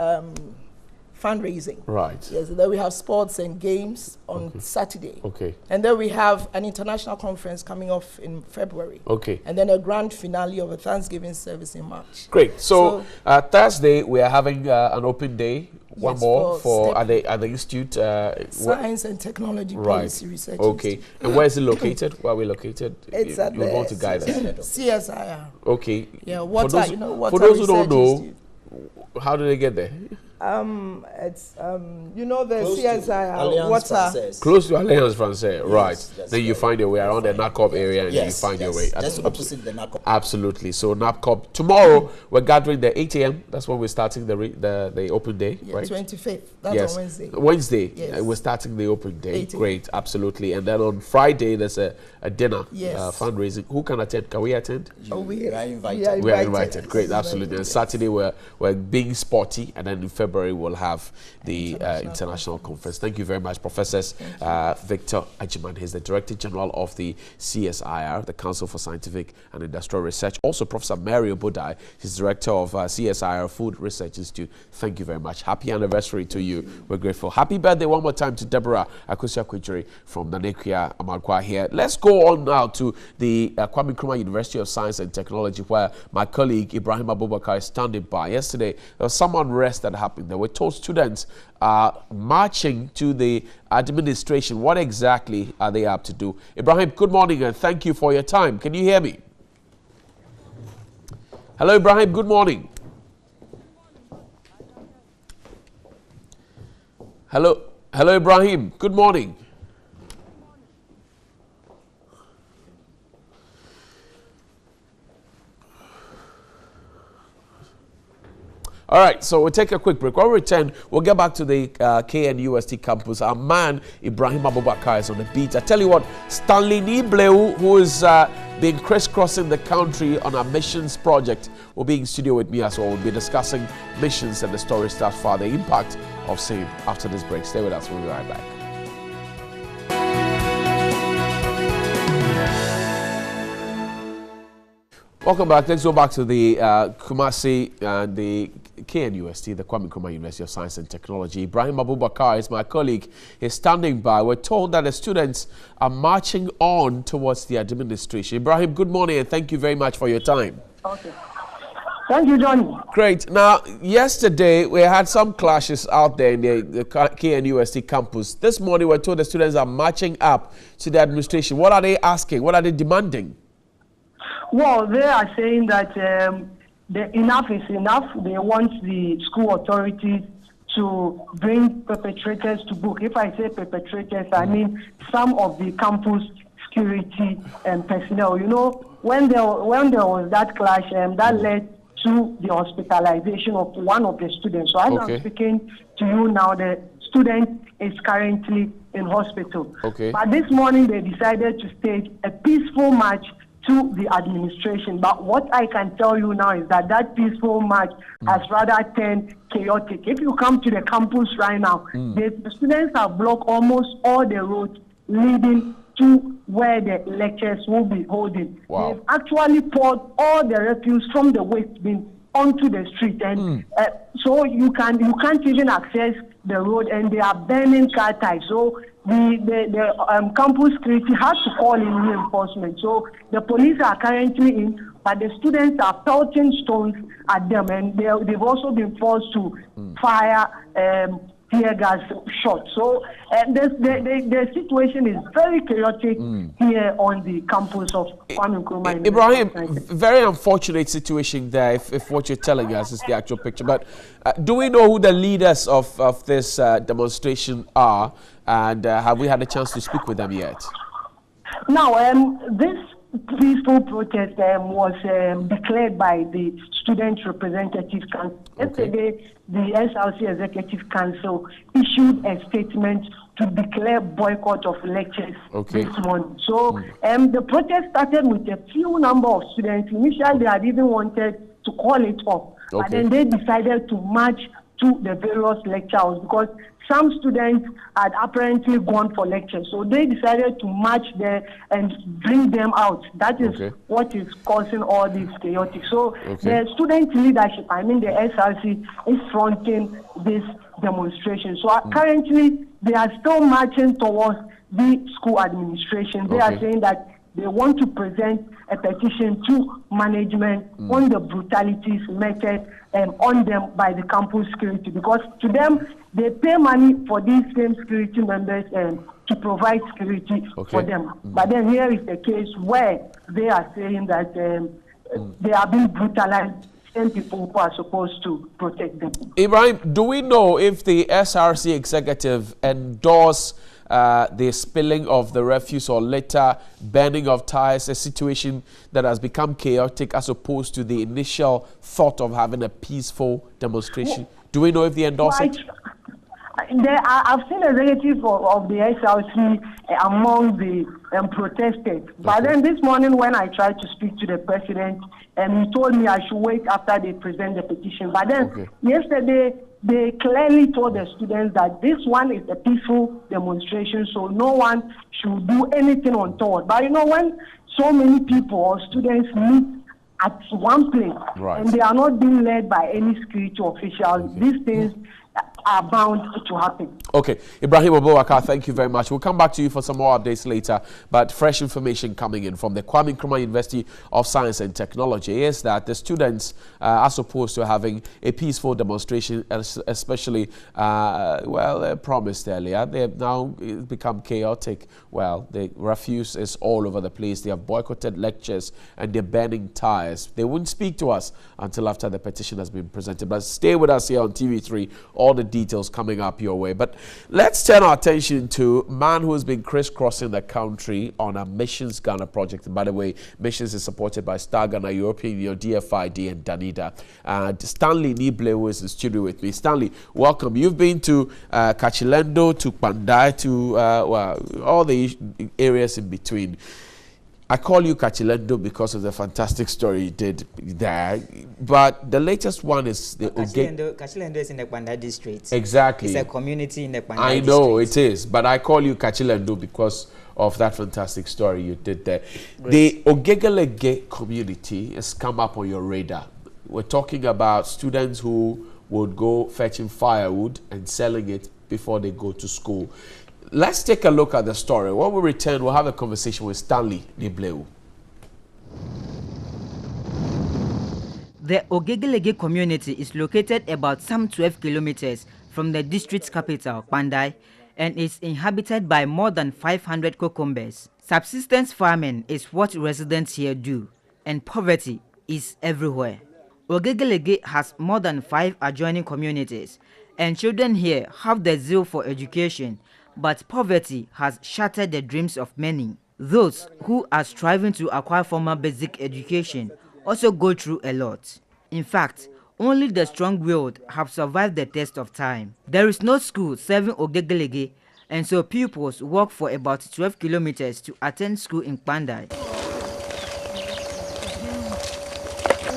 fundraising. Right. Yes, and then we have sports and games on Saturday. And then we have an international conference coming off in February. And then a grand finale of a Thanksgiving service in March. Great. So Thursday, we are having an open day. One more for at the institute. Science and Technology Policy Research. And where is it located? Where are we located? It's at the want to guide us. CSIR. Yeah. Water. For those who don't know, how do they get there? It's the CSIR water. Close to Alliance Française, right? Then you find your way around the NACOP area, and you find your way. Just opposite the NACOP. Absolutely. So NACOP tomorrow we're gathering the 8 a.m. That's when we're starting the open day, right? 25th. That's on Wednesday. Wednesday. Yes. We're starting the open day. Great, absolutely. And then on Friday there's a dinner, fundraising. Who can attend? Can we attend? We are invited. We are invited. Great, absolutely. And Saturday we're being sporty, and then in February we'll have the international conference. Thank you very much, Professors. Victor Ajiman, he's the Director General of the CSIR, the Council for Scientific and Industrial Research. Also, Professor Mary Obodai, he's Director of CSIR Food Research Institute. Thank you very much. Happy anniversary to you. We're grateful. Happy birthday one more time to Deborah Akosia Kwejiri from Nanekia Amankwa here. Let's go on now to the Kwame Nkrumah University of Science and Technology, where my colleague Ibrahim Abubakar is standing by. Yesterday, there was some unrest that happened. They were told students are marching to the administration. What exactly are they up to do? Ibrahim, good morning and thank you for your time. Can you hear me? Hello, Ibrahim, good morning. Hello, Ibrahim, good morning. All right, so we'll take a quick break. When we return, we'll get back to the KNUST campus. Our man, Ibrahim Abubakar, is on the beat. I tell you what, Stanley Nibleu, who is been crisscrossing the country on a missions project, will be in studio with me as well. We'll be discussing missions and the stories that far, the impact of same after this break. Stay with us. We'll be right back. Welcome back. Let's go back to the Kumasi and the KNUST, the Kwame Nkrumah University of Science and Technology. Ibrahim Abubakar is my colleague. He's standing by. We're told that the students are marching on towards the administration. Ibrahim, good morning and thank you very much for your time. Okay. Thank you, Johnny. Great. Now, yesterday we had some clashes out there in the KNUST campus. This morning we're told the students are marching up to the administration. What are they asking? What are they demanding? Well, they are saying that enough is enough. They want the school authorities to bring perpetrators to book. If I say perpetrators, I mean some of the campus security and personnel. You know, when there was that clash, that led to the hospitalization of one of the students. So as I'm speaking to you now, the student is currently in hospital. But this morning they decided to stage a peaceful march to the administration. But what I can tell you now is that peaceful march has rather turned chaotic. If you come to the campus right now, the students have blocked almost all the roads leading to where the lectures will be holding. Wow. They've actually poured all the refuse from the waste bin onto the street, and so you can't even access the road, and they are burning car tires. So the campus security has to call in reinforcement. So the police are currently in, but the students are pelting stones at them, and they've also been forced to fire tear gas shots. So the situation is very chaotic here on the campus of Kwame Nkrumah. Ibrahim, very unfortunate situation there if what you're telling us is the actual picture. But do we know who the leaders of this demonstration are? And have we had a chance to speak with them yet? Now, this peaceful protest was declared by the Student Representative Council. Yesterday, the SRC Executive Council issued a statement to declare boycott of lectures this morning. So the protest started with a few number of students. Initially, they had even wanted to call it off, but then they decided to march to the various lecture halls because some students had apparently gone for lectures. So they decided to march there and bring them out. That is what is causing all this chaotic. So the student leadership, I mean the SRC, is fronting this demonstration. So currently they are still marching towards the school administration. They are saying that they want to present a petition to management on the brutalities meted on them by the campus security, because to them, they pay money for these same security members to provide security for them. But then here is the case where they are saying that they are being brutalized, and people who are supposed to protect them. Ibrahim, do we know if the SRC executive endorsed the spilling of the refuse or litter, burning of tires, a situation that has become chaotic as opposed to the initial thought of having a peaceful demonstration? Do we know if they endorse it? I've seen executives of the SRC among the protesters. But then this morning when I tried to speak to the president, he told me I should wait after they present the petition. But then yesterday, they clearly told the students that this one is a peaceful demonstration, so no one should do anything untoward. But you know, when so many people or students meet at one place and they are not being led by any security officials, these things are bound to happen. Okay, Ibrahim Abubakar, thank you very much. We'll come back to you for some more updates later, but fresh information coming in from the Kwame Nkrumah University of Science and Technology is that the students are supposed to having a peaceful demonstration, especially, promised earlier. They have now become chaotic. Well, the refuse is all over the place. They have boycotted lectures and they're burning tires. They wouldn't speak to us until after the petition has been presented. But stay with us here on TV3. All the details coming up your way. But let's turn our attention to a man who has been crisscrossing the country on a Missions Ghana project. And by the way, Missions is supported by Star Ghana, European Union, DFID, and Danida. Stanley Newday is in the studio with me. Stanley, welcome. You've been to Kachilendo, to Pandai, to all the areas in between. I call you Kachilendo because of the fantastic story you did there. But the latest one is the Kachilendo is in the Kwanda district. Exactly. It's a community in the Kwanda district. I know it is, but I call you Kachilendo because of that fantastic story you did there. Great. The Ogegelege community has come up on your radar. We're talking about students who would go fetching firewood and selling it before they go to school. Let's take a look at the story. When we return, we'll have a conversation with Stanley Newday. The Ogegelege community is located about some 12 kilometers from the district's capital, Pandai, and is inhabited by more than 500 cucumbers. Subsistence farming is what residents here do, and poverty is everywhere. Ogegelege has more than 5 adjoining communities, and children here have the zeal for education, but poverty has shattered the dreams of many. Those who are striving to acquire formal basic education also go through a lot. In fact, only the strong-willed have survived the test of time. There is no school serving Ogegelege, and so pupils walk for about 12 kilometers to attend school in Pandai.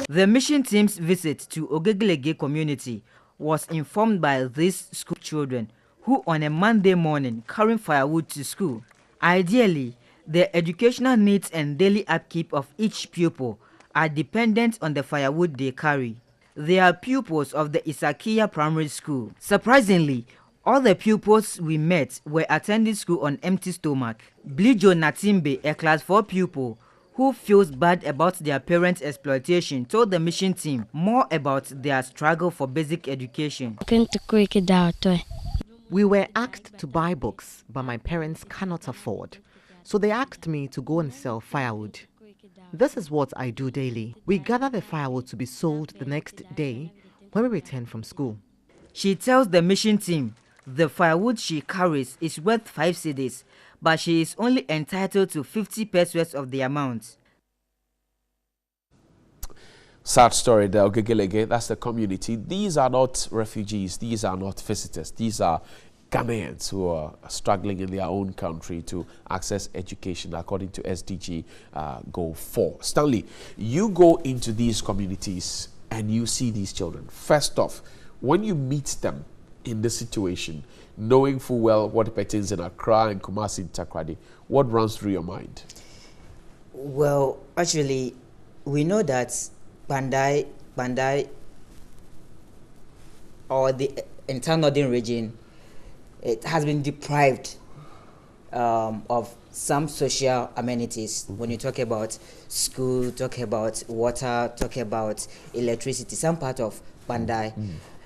The mission team's visit to Ogegelege community was informed by these school children who on a Monday morning carrying firewood to school. Ideally, the educational needs and daily upkeep of each pupil are dependent on the firewood they carry. They are pupils of the Isakia Primary School. Surprisingly, All the pupils we met were attending school on empty stomach. Blijo Natimbe, a class 4 pupil who feels bad about their parents' exploitation, told the mission team more about their struggle for basic education. We were asked to buy books, but my parents cannot afford. So they asked me to go and sell firewood. This is what I do daily. We gather the firewood to be sold the next day when we return from school. She tells the mission team the firewood she carries is worth 5 cedis, but she is only entitled to 50 pesos of the amount. Sad story there, Ogegelege, that's the community. These are not refugees, these are not visitors, these are Ghanaians who are struggling in their own country to access education according to SDG Goal 4. Stanley, you go into these communities and you see these children. First off, when you meet them in this situation, knowing full well what pertains in Accra and Kumasi in Takrady, what runs through your mind? Well, actually, we know that Bandai, or the entire northern region, it has been deprived of some social amenities. When you talk about school, talk about water, talk about electricity, some part of Bandai.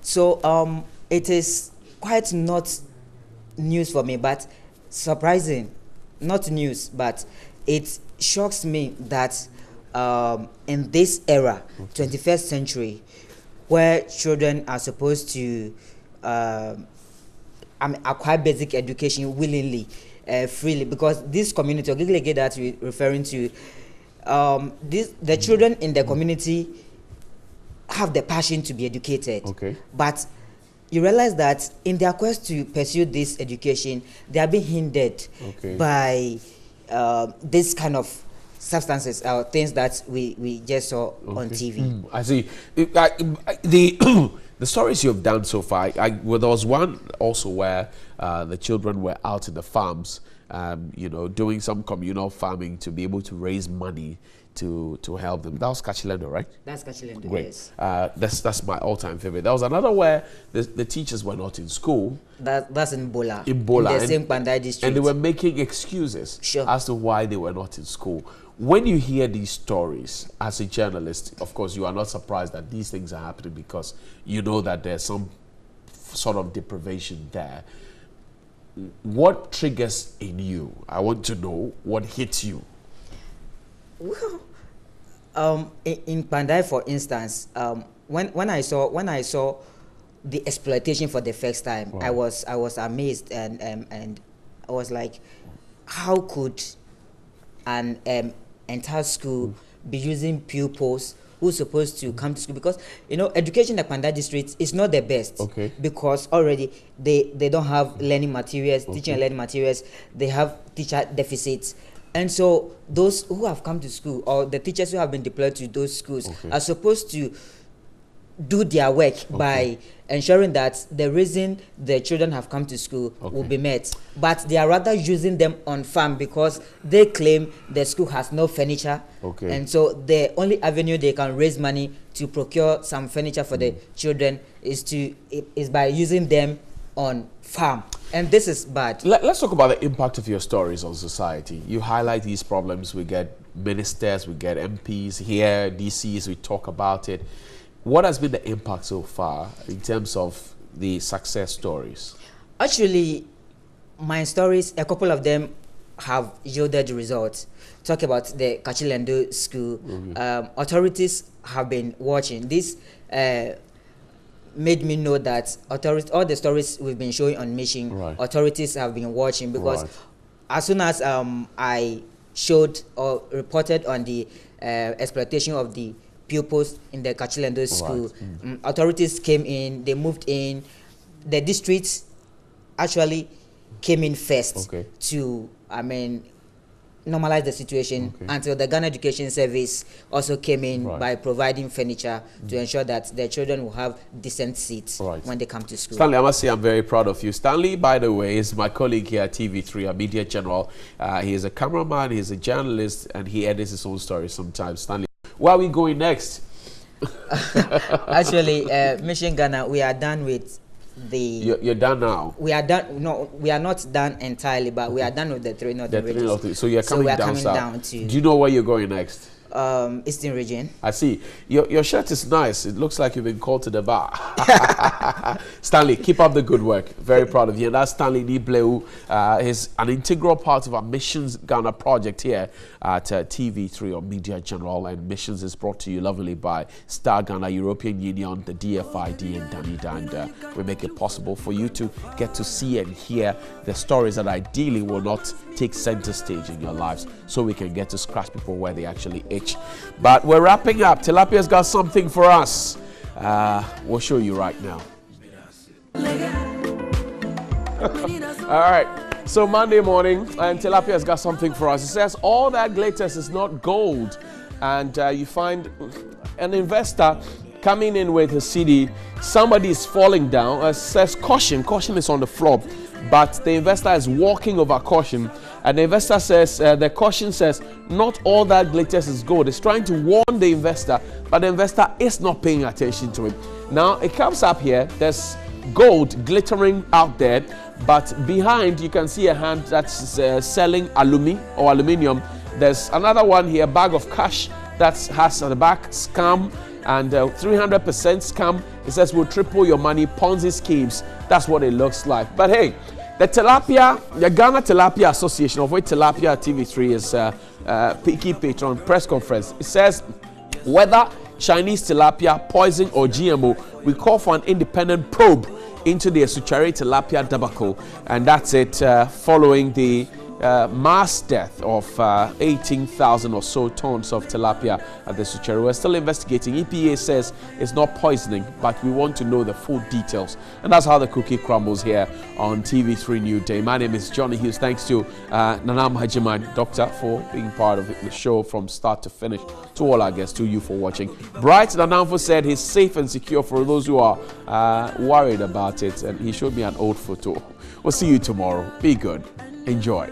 So it is quite not news for me, but surprising, not news, but it shocks me that in this era, 21st century, where children are supposed to acquire basic education willingly, freely, because this community, Ogegelege that we're referring to, the children in the community have the passion to be educated. But you realize that in their quest to pursue this education, they are being hindered by this kind of substances or things that we just saw on TV. I see. The stories you've done so far, well, there was one also where the children were out in the farms, you know, doing some communal farming to be able to raise money to help them. That was Kachilendo, right? That's Kachilendo, great. Yes. That's my all-time favorite. There was another where the teachers were not in school. That's in Bola. In Bola. In the same Pandai district. And they were making excuses as to why they were not in school. When you hear these stories as a journalist, of course, you are not surprised that these things are happening because you know that there's some sort of deprivation there. What triggers in you? I want to know what hits you. Well, in Pandai, for instance, when I saw the exploitation for the first time, I was amazed and I was like, how could an entire school be using pupils who's supposed to come to school? Because you know, education in the Pandai district is not the best. Because already they don't have learning materials, teaching and learning materials. They have teacher deficits. And so those who have come to school, or the teachers who have been deployed to those schools, are supposed to do their work by ensuring that the reason the children have come to school will be met. But they are rather using them on farm because they claim the school has no furniture. And so the only avenue they can raise money to procure some furniture for the children is by using them on farm. And this is bad. Let's talk about the impact of your stories on society. You highlight these problems. We get ministers, we get MPs here, DCs, we talk about it. What has been the impact so far in terms of the success stories? Actually, my stories, a couple of them have yielded results. Talk about the Kachilendo school. Authorities have been watching. This made me know that all the stories we've been showing on Mission, authorities have been watching, because as soon as I showed or reported on the exploitation of the pupils in the Kachilendo school, authorities came in, they moved in. The district actually came in first to, normalize the situation until the Ghana Education Service also came in by providing furniture to ensure that the children will have decent seats when they come to school. Stanley, I must say I'm very proud of you. Stanley, by the way, is my colleague here at TV3, a media general. He is a cameraman, he is a journalist, and he edits his own stories sometimes. Stanley, where are we going next? Actually, Mission Ghana, we are done with You're done now. We are done. No, we are not done entirely, but we are done with the 3 northern regions. So you're coming down south. Down to. Do you know where you're going next? Eastern region. I see. Your shirt is nice. It looks like you've been called to the bar. Stanley, keep up the good work. Very proud of you. And that's Stanley Nibleu. He's an integral part of our Missions Ghana project here at TV3 or Media General. And Missions is brought to you lovingly by Star Ghana, European Union, the DFID, and Danida. And we make it possible for you to get to see and hear the stories that ideally will not take center stage in your lives, so we can get to scratch people where they actually itch. But we're wrapping up. Tilapia's got something for us. We'll show you right now. All right. So Monday morning, and Tilapia's got something for us. It says all that glitters is not gold, and you find an investor coming in with a CD. Somebody is falling down. Says caution. Caution is on the floor, but the investor is walking over caution. And the investor says, the caution says, not all that glitters is gold. It's trying to warn the investor, but the investor is not paying attention to it. Now, it comes up here. There's gold glittering out there, but behind you can see a hand that's selling aluminium. There's another one here, bag of cash that has at the back scam and 300% scam. It says we'll triple your money, Ponzi schemes. That's what it looks like. But hey, the Ghana Tilapia Association, of which Tilapia TV3 is key patron, press conference. It says whether Chinese tilapia, poison or GMO, we call for an independent probe into the Esuchari tilapia debacle, and that's it. Following the mass death of 18,000 or so tons of tilapia at the Esuchari. We're still investigating. EPA says it's not poisoning, but we want to know the full details. And that's how the cookie crumbles here on TV3 Newday. My name is Johnny Hughes. Thanks to Nanam Hajiman, doctor, for being part of the show from start to finish. To all our guests, to you for watching. Bright Nanamfo said he's safe and secure for those who are worried about it. And he showed me an old photo. We'll see you tomorrow. Be good. Enjoy.